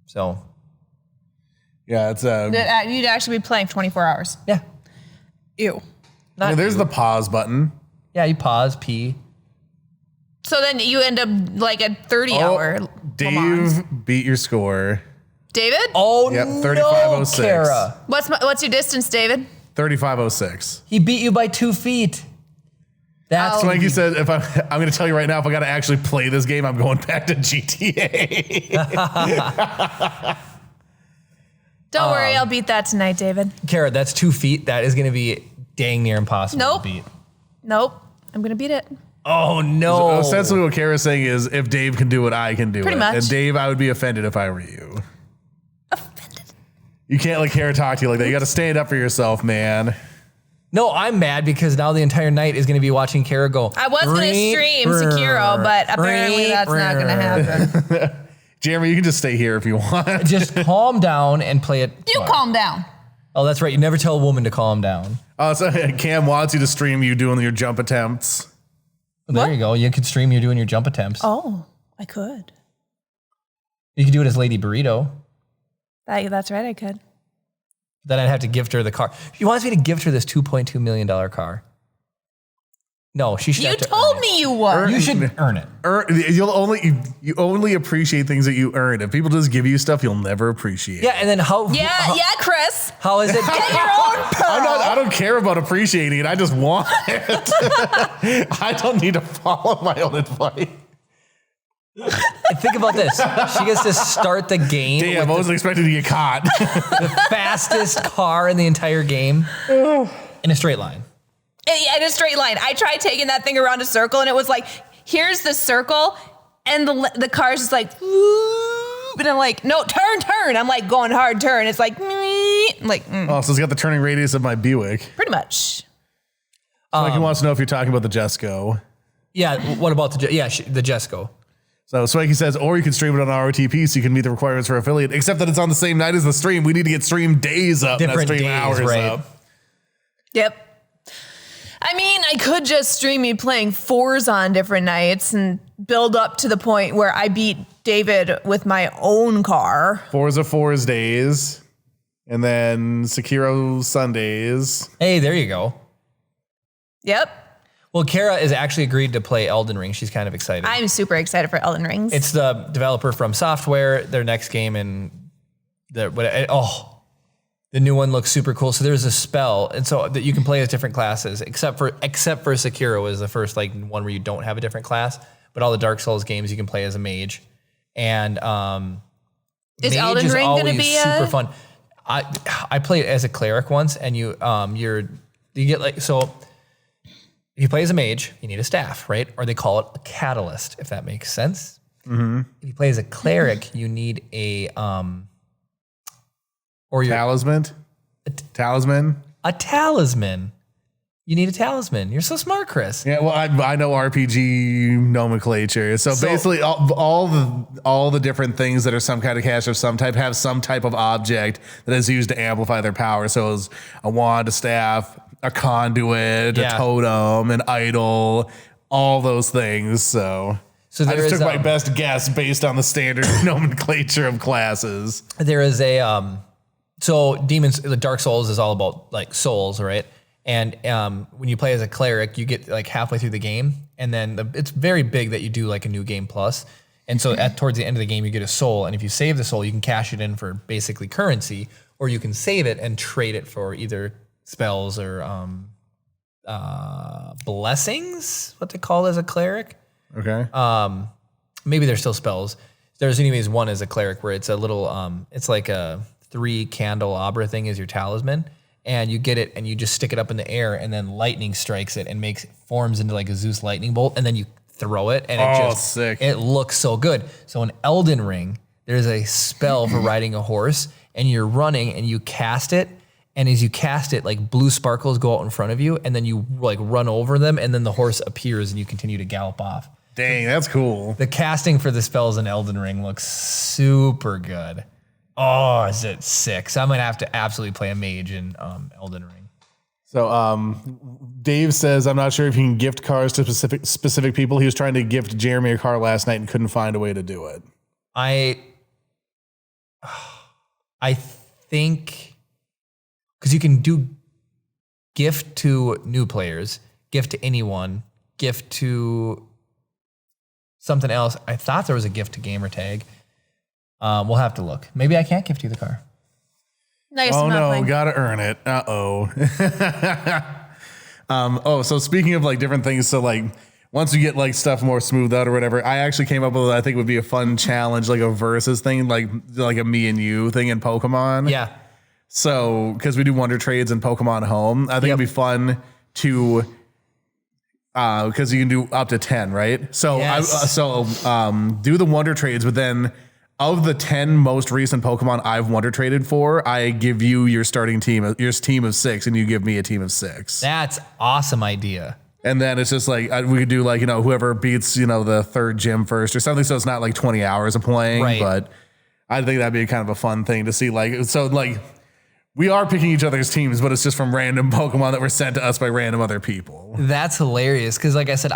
So yeah, it's You'd actually be playing 24 hours. yeah. Ew. there's the pause button. Yeah, you pause, pee. So then you end up like a 30-hour. Dave beat your score. David? Oh, Yep, no, 35.06. Kara. What's your distance, David? 35.06. He beat you by 2 feet. That's So like you said, if I'm going to tell you right now, if I got to actually play this game, I'm going back to GTA. Don't worry, I'll beat that tonight, David. Kara, that's 2 feet. That is going to be dang near impossible Nope. to beat. Nope. I'm going to beat it. Oh, no. Essentially what Kara's saying is if Dave can do it, I can do Pretty it. much. And Dave, I would be offended if I were you. Offended. You can't let Kara talk to you like that. You got to stand up for yourself, man. No, I'm mad because now the entire night is going to be watching Kara go. I was going to stream Sekiro, but apparently that's not going to happen. Jeremy, you can just stay here if you want. Just calm down and play it. You calm down. Oh, that's right. You never tell a woman to calm down. So Cam wants you to stream you doing your jump attempts. There you go. You could stream you doing your jump attempts. Oh, I could. You could do it as Lady Burrito. That's right, I could. Then I'd have to gift her the car. She wants me to gift her this $2.2 million car. No, she should. You have to told earn it. me you would. You should earn it. You only appreciate things that you earn. If people just give you stuff, you'll never appreciate. Yeah, and then how? Yeah, Chris. How is it? Get your own pearl. I don't care about appreciating it. I just want it. I don't need to follow my own advice. And think about this. She gets to start the game. Damn, I wasn't expecting to get caught. The fastest car in the entire game in a straight line. In a straight line. I tried taking that thing around a circle, and it was like, here's the circle, and the car's just like, whoop, and I'm like, no, turn. I'm like going hard turn. It's like, I'm like, Oh, so it's got the turning radius of my Buick. pretty much. He wants to know if you're talking about the Jesco. Yeah. What about the Jesco? So Swanky says, or you can stream it on ROTP so you can meet the requirements for affiliate, except that it's on the same night as the stream. We need to get stream days up, Different not stream days, hours right. up. Yep. I mean, I could just stream me playing Forza on different nights and build up to the point where I beat David with my own car. Forza days, and then Sekiro Sundays. Hey, there you go. Yep. Well, Kara is actually agreed to play Elden Ring. She's kind of excited. I'm super excited for Elden Rings. It's the developer from Software. Their next game and the new one looks super cool. So there's a spell, and so that you can play as different classes, except for Sekiro is the first one where you don't have a different class. But all the Dark Souls games you can play as a mage, and is mage Elden Ring going to be super fun. I played as a cleric once, and you get like so. If you play as a mage, you need a staff, right? Or they call it a catalyst, if that makes sense. Mm-hmm. If you play as a cleric, you need a Talisman? Talisman? A talisman. You need a talisman. You're so smart, Chris. Yeah, well, I know RPG nomenclature. So basically, all the different things that are some kind of cache of some type have some type of object that is used to amplify their power. So it's a wand, a staff, a conduit, a totem, an idol, all those things. So I just took my best guess based on the standard nomenclature of classes. There is a so the Dark Souls is all about like souls, right? And when you play as a cleric, you get like halfway through the game, and then it's very big that you do like a new game plus. And so towards the end of the game, you get a soul, and if you save the soul, you can cash it in for basically currency, or you can save it and trade it for either spells or blessings, what they call as a cleric. Okay. Maybe they're still spells. There's anyways one as a cleric where it's a little it's like a 3 candelabra thing is your talisman, and you get it and you just stick it up in the air, and then lightning strikes it and forms into like a Zeus lightning bolt, and then you throw it, and sick. It looks so good. So in Elden Ring, there's a spell for riding a horse, and you're running and you cast it, and as you cast it, like blue sparkles go out in front of you, and then you like run over them, and then the horse appears and you continue to gallop off. Dang, that's cool. The casting for the spells in Elden Ring looks super good. Oh, is it sick? So I'm gonna have to absolutely play a mage in Elden Ring. So Dave says, I'm not sure if you can gift cars to specific people. He was trying to gift Jeremy a car last night and couldn't find a way to do it. I think because you can do gift to new players, gift to anyone, gift to something else. I thought there was a gift to gamer tag. We'll have to look. Maybe I can't gift you the car. Nice. Oh no, gotta earn it. So speaking of like different things, so like once you get like stuff more smoothed out or whatever, I actually came up with I think would be a fun challenge, like a versus thing, like a me and you thing in Pokemon. Yeah. So because we do Wonder Trades in Pokemon Home, I think it'd be fun to because you can do up to 10, right? So Yes. Do the Wonder Trades, but then of the 10 most recent Pokemon I've Wonder Traded for, I give you your starting team, your team of 6, and you give me a team of 6. That's awesome idea. And then it's just like we could do like, whoever beats, the third gym first or something. So it's not like 20 hours of playing, Right. But I think that'd be kind of a fun thing to see. We are picking each other's teams, but it's just from random Pokemon that were sent to us by random other people. That's hilarious. Cause like I said,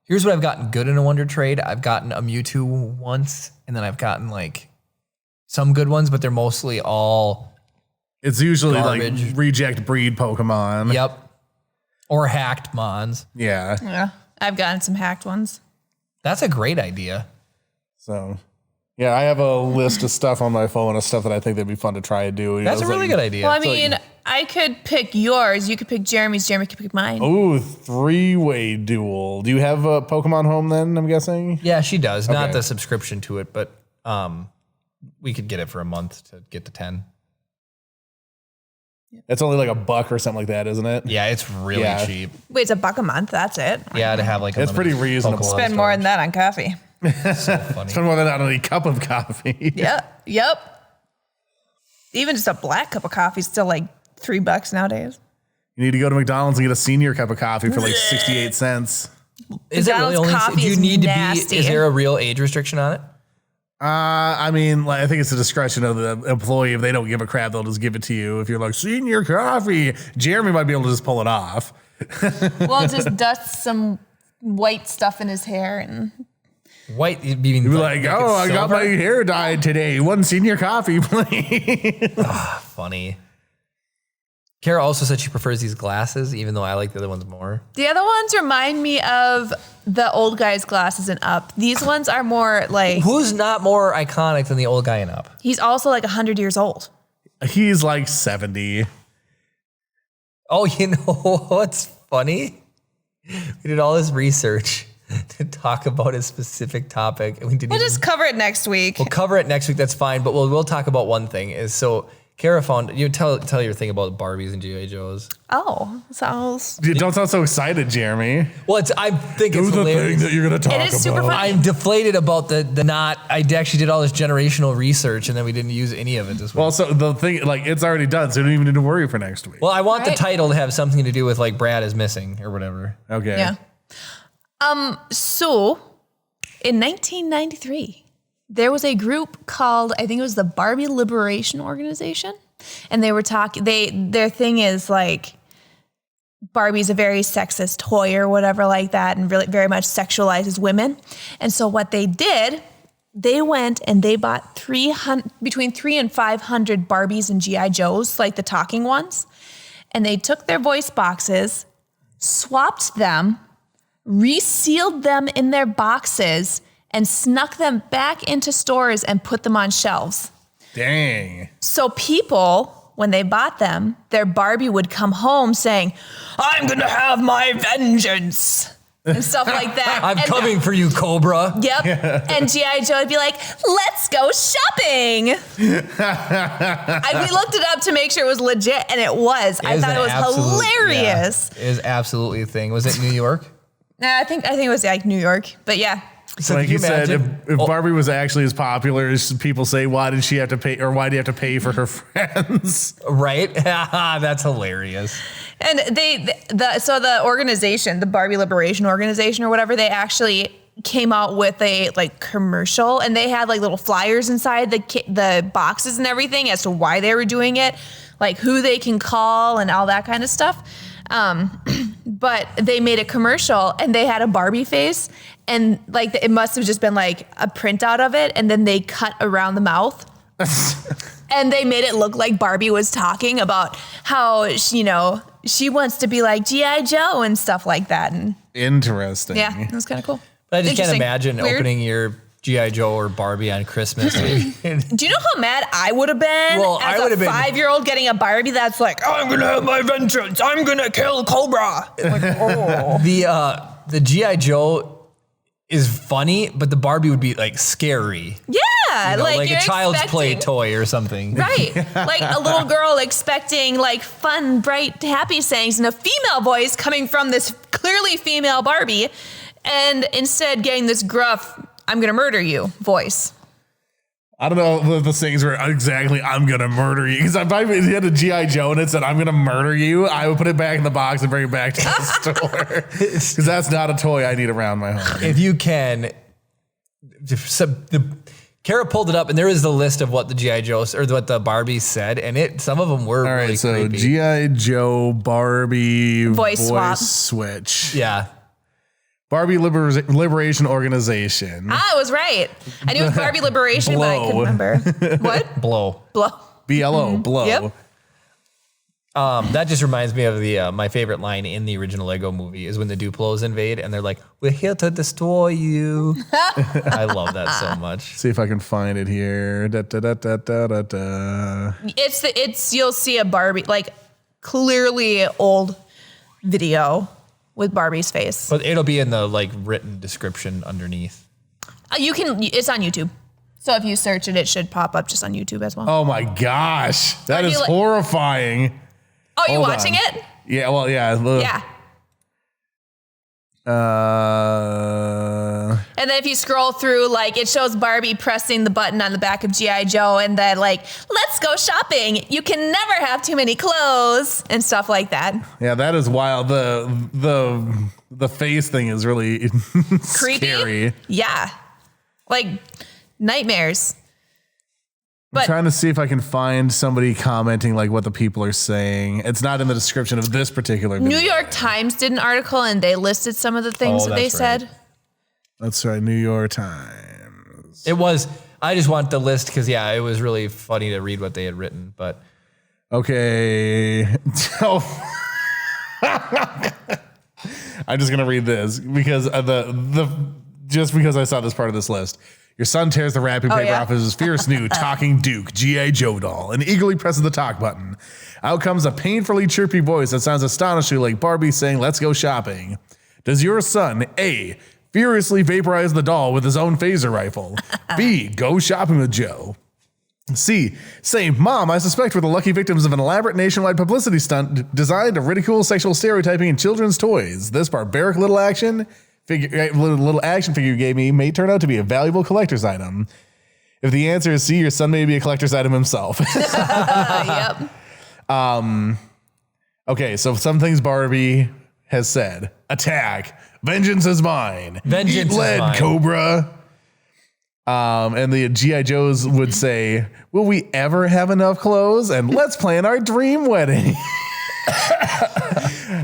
here's what I've gotten good in a Wonder Trade. I've gotten a Mewtwo once, and then I've gotten like some good ones, but they're mostly all It's usually garbage. like reject breed Pokemon. Yep. Or hacked Mons. Yeah. Yeah, I've gotten some hacked ones. That's a great idea. So, yeah, I have a list of stuff on my phone of stuff that I think that'd be fun to try and do. That's a really good idea. Well, I mean, I could pick yours. You could pick Jeremy's. Jeremy could pick mine. Ooh, 3-way duel. Do you have a Pokemon Home then, I'm guessing? Yeah, she does. Not Okay. the subscription to it, but we could get it for a month to get to 10. It's only like $1 or something like that, isn't it? Yeah, it's really Yeah. cheap. Wait, it's $1 a month. That's it. Yeah, to have like It's pretty reasonable. Pokemon Spend more than that on coffee. So funny. Spend more than that on a cup of coffee. Yep. Even just a black cup of coffee is still like $3 nowadays. You need to go to McDonald's and get a senior cup of coffee for like 68 cents. Is it really McDonald's only? coffee Do you is need to nasty. be? Is there a real age restriction on it? I mean, like, I think it's the discretion of the employee. If they don't give a crap, they'll just give it to you. If you're like, senior coffee, Jeremy might be able to just pull it off. Well, just dust some white stuff in his hair and White, you'd be Like, oh, I got my hair dyed today. One senior coffee, please. Funny. Kara also said she prefers these glasses, even though I like the other ones more. the other ones remind me of the old guy's glasses and Up. These ones are more like, Who's not more iconic than the old guy in Up? he's also like 100 years old. He's like 70. Oh, you know what's funny? We did all this research to talk about a specific topic, and we didn't. We'll even, just cover it next week. we'll cover it next week. That's fine, but we'll talk about one thing. Is so Kara found you tell your thing about Barbies and GI Joes. Oh, sounds. You don't sound so excited, Jeremy. Well, I think it's Do the hilarious. thing that you're going to talk It is super about. funny. I'm deflated about the not. I actually did all this generational research, and then we didn't use any of it this week. Well, so the thing, like, it's already done, so you don't even need to worry for next week. Well, I want the Right. title to have something to do with like Brad is missing or whatever. Okay. Yeah. So in 1993, there was a group called, I think it was the Barbie Liberation Organization. And they were talking, their thing is like, Barbie's a very sexist toy or whatever like that, and really very much sexualizes women. And so what they did, they went and they bought between 300 and 500 Barbies and GI Joes, like the talking ones. And they took their voice boxes, swapped them, resealed them in their boxes, and snuck them back into stores and put them on shelves. Dang. So people, when they bought them, their Barbie would come home saying, "I'm gonna have my vengeance," and stuff like that. I'm And- coming for you, Cobra. Yep. And G.I. Joe would be like, "Let's go shopping." We looked it up to make sure it was legit, and it was. I thought it was hilarious. Yeah, it is absolutely a thing. Was it New York? Nah, I think it was like New York, but yeah. So Like could you you said, imagine- if Barbie was actually as popular as people say, why did she have to pay, or why do you have to pay for her friends? Right? That's hilarious. And so the organization, the Barbie Liberation Organization or whatever, they actually came out with a like commercial, and they had like little flyers inside the boxes and everything as to why they were doing it, like who they can call and all that kind of stuff. But they made a commercial and they had a Barbie face, and like it must have just been like a printout of it, and then they cut around the mouth. And they made it look like Barbie was talking about how, she wants to be like G.I. Joe and stuff like that. And Interesting. yeah, it was kind of cool. But I just can't Interesting. imagine Weird. opening your G.I. Joe or Barbie on Christmas. Do you know how mad I would have been Well, I as would a have been- 5-year-old getting a Barbie that's like, "I'm going to have my vengeance. I'm going to kill Cobra." Like, oh. The G.I. Joe is funny, but the Barbie would be like scary. Yeah, Like you're a child's play expecting- toy or something. Right. Like a little girl expecting like fun, bright, happy sayings in a female voice coming from this clearly female Barbie, and instead getting this gruff, "I'm going to murder you" voice. I don't know if the things were exactly, "I'm going to murder you." Because if I had a G.I. Joe and it said, "I'm going to murder you," I would put it back in the box and bring it back to the store. Because that's not a toy I need around my home. If you can, Kara pulled it up, and there is the list of what the G.I. Joes or what the Barbies said, and some of them were All really right, so creepy. G.I. Joe Barbie Voice swap. switch. Yeah. Barbie Liberation Organization. I was right. I knew it was Barbie Liberation, but I couldn't Blow. remember. What? Blow. Blow. BLO, blow. Yep. That just reminds me of the my favorite line in the original Lego movie is when the Duplos invade and they're like, "We're here to destroy you." I love that so much. See if I can find it here. Da, da, da, da, da, da, da. It's you'll see a Barbie, like clearly old video with Barbie's face. But it'll be in the like written description underneath. It's on YouTube. So if you search it, it should pop up just on YouTube as well. Oh my gosh, that is horrifying. Oh, you Hold watching on. it? Yeah, well, yeah. Yeah. And then if you scroll through, like, it shows Barbie pressing the button on the back of G.I. Joe and then, like, let's go shopping. You can never have too many clothes and stuff like that. Yeah, that is wild. The face thing is really Creepy. scary. Yeah. Like, nightmares. I'm trying to see if I can find somebody commenting like what the people are saying. It's not in the description of this particular video. New York Times did an article and they listed some of the things that they said. That's right, New York Times. It was. I just want the list because it was really funny to read what they had written. But okay, I'm just gonna read this because just because I saw this part of this list. Your son tears the wrapping paper off his fierce new talking Duke G.I. Joe doll and eagerly presses the talk button. Out comes a painfully chirpy voice that sounds astonishingly like Barbie saying, "Let's go shopping." Does your son A, furiously vaporize the doll with his own phaser rifle? B, go shopping with Joe? C, say, "Mom, I suspect we're the lucky victims of an elaborate nationwide publicity stunt designed to ridicule sexual stereotyping in children's toys. This barbaric little action figure you gave me may turn out to be a valuable collector's item." If the answer is C, your son may be a collector's item himself. Yep. Okay, so some things Barbie has said. Attack. Vengeance is mine. Vengeance Eat lead, is mine. Cobra. And the G.I. Joes would say, "Will we ever have enough clothes? And let's plan our dream wedding."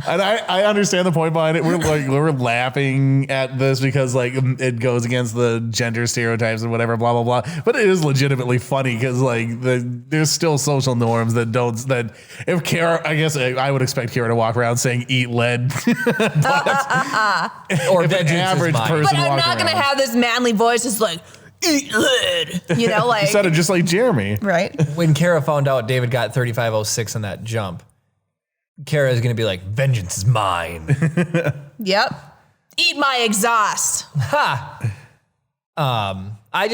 And I understand the point behind it. We're laughing at this because like it goes against the gender stereotypes and whatever, blah, blah, blah. But it is legitimately funny because like there's still social norms that if Kara, I guess I would expect Kara to walk around saying "eat lead." Or if an average person But I'm not going to have this manly voice that's like, "Eat lead." You know, like. You said it just like Jeremy. Right. when Kara found out David got 3506 on that jump, Kara is going to be like, "Vengeance is mine." Yep. Eat my exhaust. Ha! I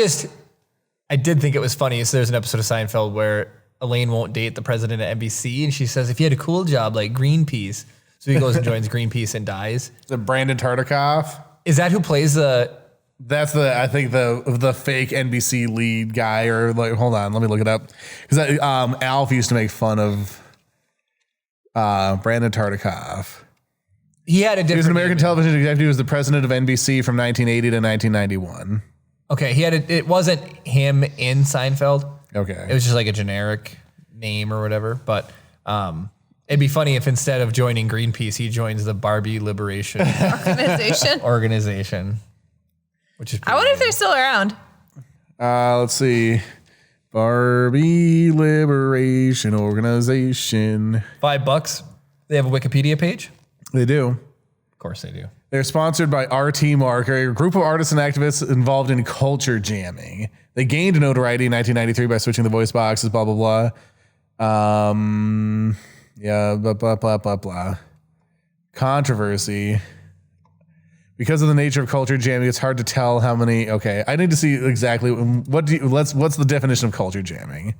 did think it was funny. So there's an episode of Seinfeld where Elaine won't date the president of NBC, and she says, "If you had a cool job like Greenpeace," so he goes and joins Greenpeace and dies. The Brandon Tartikoff. Is that who plays the? That's I think the fake NBC lead guy, or like, hold on, let me look it up. Because Alf used to make fun of Brandon Tartikoff. He had a different. He was an American television executive. He was the president of NBC from 1980 to 1991. Okay, it wasn't him in Seinfeld. Okay. It was just like a generic name or whatever. But it'd be funny if instead of joining Greenpeace, he joins the Barbie Liberation Organization. Which is I wonder if they're still around. Let's see. Barbie Liberation Organization. $5. They have a Wikipedia page. They do. Of course they do. They're sponsored by RT Mark, a group of artists and activists involved in culture jamming. They gained notoriety in 1993 by switching the voice boxes, blah, blah, blah. Yeah, blah, blah, blah, blah, blah. Controversy. Because of the nature of culture jamming, it's hard to tell how many. Okay, I need to see exactly what's the definition of culture jamming.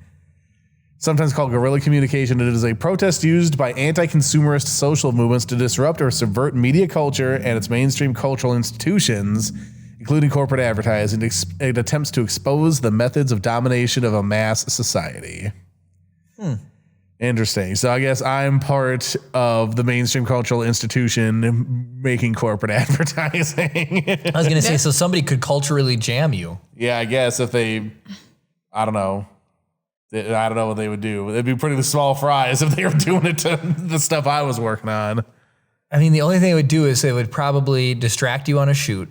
Sometimes called guerrilla communication, it is a protest used by anti-consumerist social movements to disrupt or subvert media culture and its mainstream cultural institutions, including corporate advertising. It attempts to expose the methods of domination of a mass society. Interesting. So I guess I'm part of the mainstream cultural institution making corporate advertising. I was going to say, so somebody could culturally jam you. Yeah, I guess if they, I don't know what they would do. It'd be pretty small fries if they were doing it to the stuff I was working on. I mean, the only thing they would do is they would probably distract you on a shoot.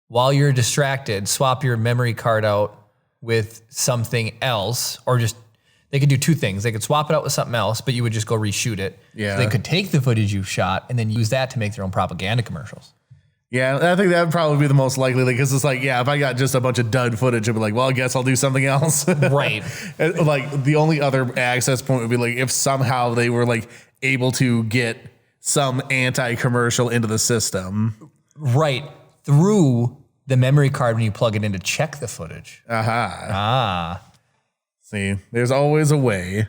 While you're distracted, swap your memory card out with something else, or just they could do two things. They could swap it out with something else, but you would just go reshoot it. Yeah. So they could take the footage you shot and then use that to make their own propaganda commercials. Yeah, I think that would probably be the most likely, because it's like, yeah, if I got just a bunch of dud footage, I'd be like, well, I guess I'll do something else. Right. Like the only other access point would be like if somehow they were like able to get some anti-commercial into the system. Right. Through the memory card when you plug it in to check the footage. See, there's always a way.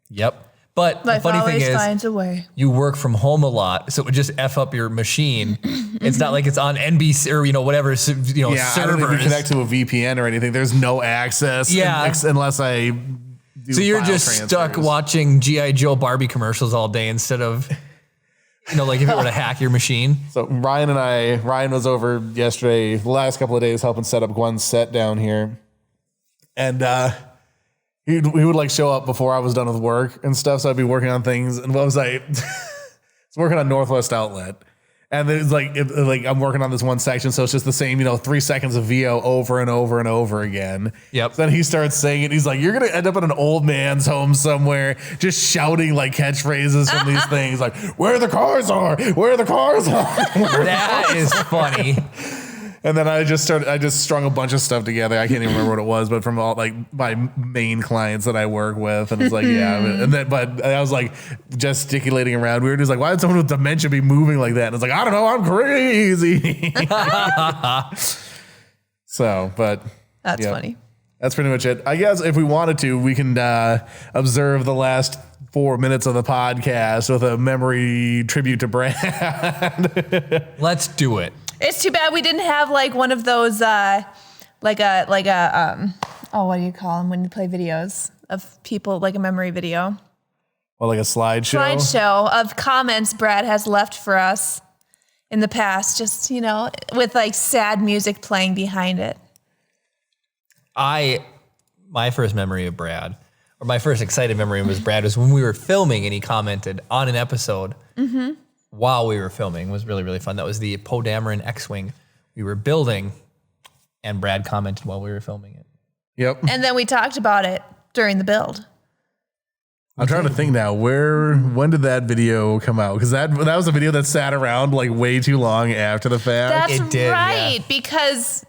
Yep. But Life the funny thing always is, finds a way. you work from home a lot, so it would just F up your machine. It's not like it's on NBC or, whatever, Yeah, I don't even servers. connect to a VPN or anything. There's no access. Yeah. Unless I do So you're file just transfers. stuck watching G.I. Joe Barbie commercials all day instead of, like if it were to hack your machine. So Ryan was over yesterday, the last couple of days, helping set up Gwen's set down here. And he would like show up before I was done with work and stuff. So I'd be working on things. And what was I? It's working on Northwest Outlet. And then it's like I'm working on this one section. So it's just the same, 3 seconds of VO over and over and over again. Yep. So then he starts saying it. He's like, you're going to end up in an old man's home somewhere, just shouting like catchphrases from these things. Like, where the cars are, where the cars are. That is funny. And then I just strung a bunch of stuff together. I can't even remember what it was, but from all like my main clients that I work with. And it's like, yeah. But I was like gesticulating around weird. He's like, why did someone with dementia be moving like that? And it's like, I don't know, I'm crazy. So, but That's funny. That's pretty much it. I guess if we wanted to, we can observe the last 4 minutes of the podcast with a memory tribute to Brad. Let's do it. It's too bad we didn't have like one of those, what do you call them when you play videos of people, like a memory video? Well, like a slideshow. Slideshow of comments Brad has left for us in the past, just, with like sad music playing behind it. My first memory of Brad, or my first excited memory was Brad, was when we were filming and he commented on an episode while we were filming. It was really, really fun. That was the Poe Dameron X-Wing we were building, and Brad commented while we were filming it. Yep. And then we talked about it during the build. I'm trying to think now, when did that video come out? Because that was a video that sat around like way too long after the fact. That's It did, right, yeah. because,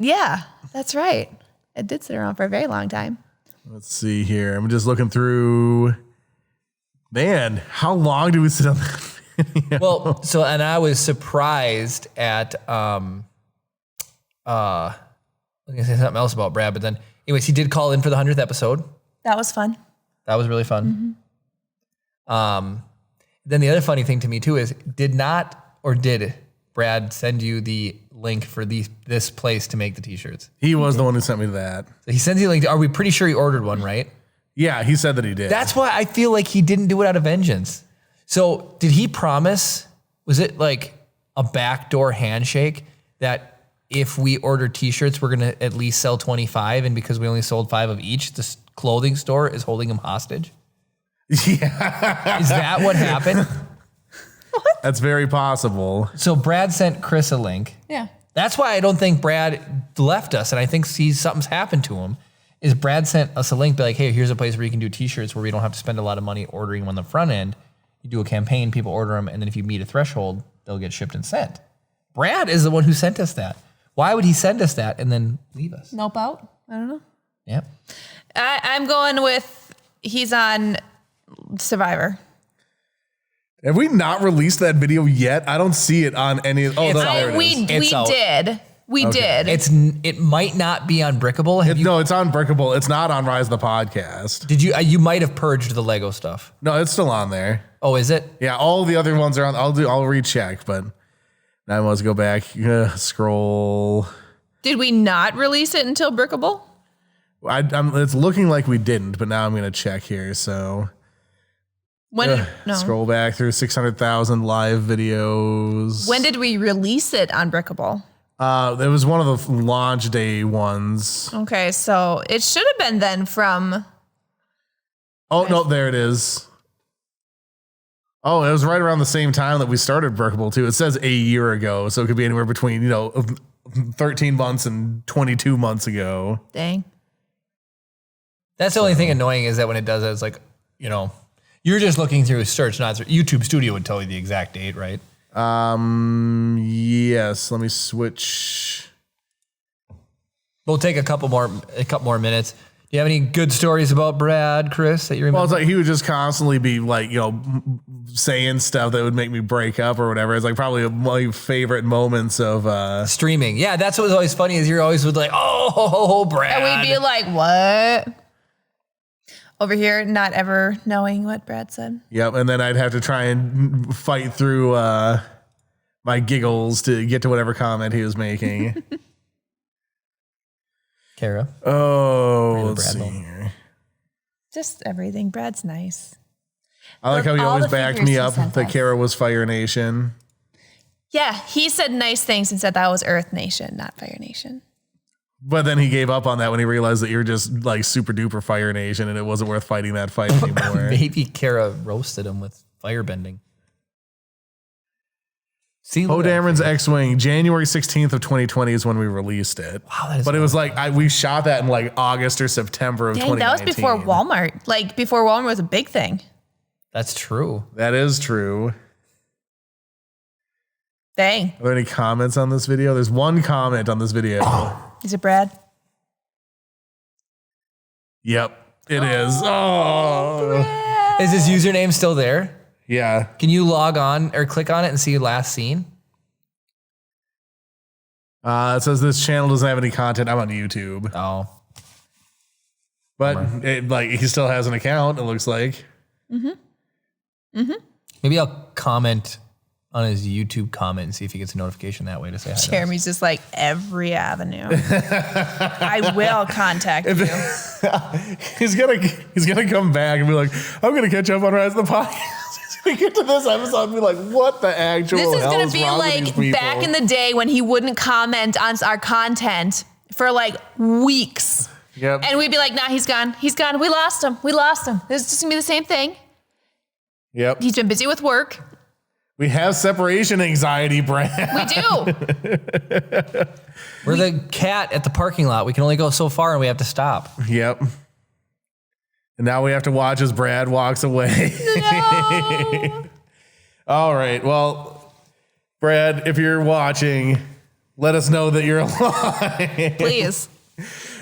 that's right. It did sit around for a very long time. Let's see here. I'm just looking through. Man, how long did we sit on that video? Well, and I was surprised at, I was going to say something else about Brad, but then anyways, he did call in for the 100th episode. That was fun. That was really fun. Then the other funny thing to me too is, did Brad send you the link for this place to make the t-shirts? He was the one who sent me that. So he sends you a link. Are we pretty sure he ordered one, right? Yeah, he said that he did. That's why I feel like he didn't do it out of vengeance. So did he promise, was it like a backdoor handshake that if we order t-shirts, we're going to at least sell 25, and because we only sold 5 of each, the clothing store is holding him hostage? Yeah. Is that what happened? That's very possible. So Brad sent Chris a link. Yeah. That's why I don't think Brad left us, and I think something's happened to him, is Brad sent us a link, be like, hey, here's a place where you can do t-shirts where we don't have to spend a lot of money ordering them on the front end. You do a campaign, people order them, and then if you meet a threshold, they'll get shipped and sent. Brad is the one who sent us that. Why would he send us that and then leave us? Nope out? I don't know. Yeah. I'm going with he's on Survivor. Have we not released that video yet? I don't see it on any. Oh, It's no, out. there it We is. It's out. did. We did. It might not be unbreakable. No, it's on Breakable. It's not on Rise the Podcast. Did you might have purged the Lego stuff. No, it's still on there. Oh, is it? Yeah, all the other ones are on. I'll recheck, but now let's go back. Scroll. Did we not release it until Brickable? It's looking like we didn't, but now I'm gonna check here. So scroll back through 600,000 live videos. When did we release it on Brickable? It was one of the launch day ones. Okay, so it should have been then from. Oh no, there it is. Oh, it was right around the same time that we started Breakable too. It says a year ago, so it could be anywhere between 13 months and 22 months ago. Dang. That's the only thing annoying is that when it does it, it's like, you're just looking through search, not YouTube Studio would tell you the exact date, right? Yes. Let me switch. We'll take a couple more minutes. Do you have any good stories about Brad, Chris, that you remember? Well, it's like he would just constantly be like, saying stuff that would make me break up or whatever. It's like probably my favorite moments of streaming. Yeah, that's what was always funny is you're always with like, oh, Brad. And we'd be like, what? Over here, not ever knowing what Brad said. Yep, and then I'd have to try and fight through my giggles to get to whatever comment he was making. Kara. Oh, let's see here. Just everything. Brad's nice. I like how he All always the backed figures me he up sent that us. Kara was Fire Nation. Yeah, he said nice things and said that was Earth Nation, not Fire Nation. But then he gave up on that when he realized that you're just like super duper Fire Nation and it wasn't worth fighting that fight anymore. Maybe Kara roasted him with firebending. See, Poe Dameron's X-Wing, January 16th of 2020 is when we released it. Wow, that is but it was like, we shot that in like August or September of Dang, 2019. that was before Walmart. Like before Walmart was a big thing. That's true. That is true. Dang. Are there any comments on this video? There's one comment on this video. Is it Brad? Yep, it is. Oh. Is his username still there? Yeah. Can you log on or click on it and see last seen? It says this channel doesn't have any content. I'm on YouTube. Oh. But he still has an account, it looks like. Maybe I'll comment on his YouTube comment and see if he gets a notification that way to say hi. Jeremy's just like every avenue. I will contact you. He's gonna come back and be like, I'm gonna catch up on Rise of the Podcast. He's gonna get to this episode and be like, what the actual This is hell gonna is be wrong with these like people? back in the day when he wouldn't comment on our content for like weeks. Yep. And we'd be like, nah, he's gone. He's gone. We lost him. It's just gonna be the same thing. Yep. He's been busy with work. We have separation anxiety, Brad. We do. We're the cat at the parking lot. We can only go so far and we have to stop. Yep. And now we have to watch as Brad walks away. No. All right. Well, Brad, if you're watching, let us know that you're alive. Please.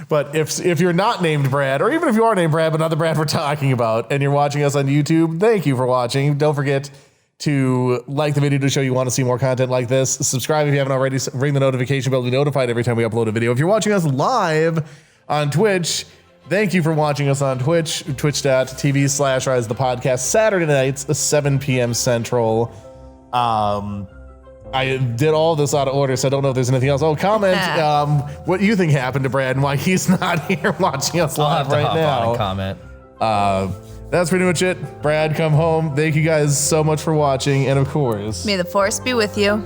But if you're not named Brad, or even if you are named Brad, but not the Brad we're talking about, and you're watching us on YouTube, thank you for watching. Don't forget to like the video to show you want to see more content like this. Subscribe if you haven't already. Ring the notification bell to be notified every time we upload a video. If you're watching us live on Twitch, thank you for watching us on Twitch, twitch.tv/Rise the Podcast, Saturday nights, 7 p.m. Central. I did all this out of order, so I don't know if there's anything else. Oh, comment what you think happened to Brad and why he's not here watching us I'll live have to right hop now. on and comment. That's pretty much it. Brad, come home. Thank you guys so much for watching, and of course, May the force be with you.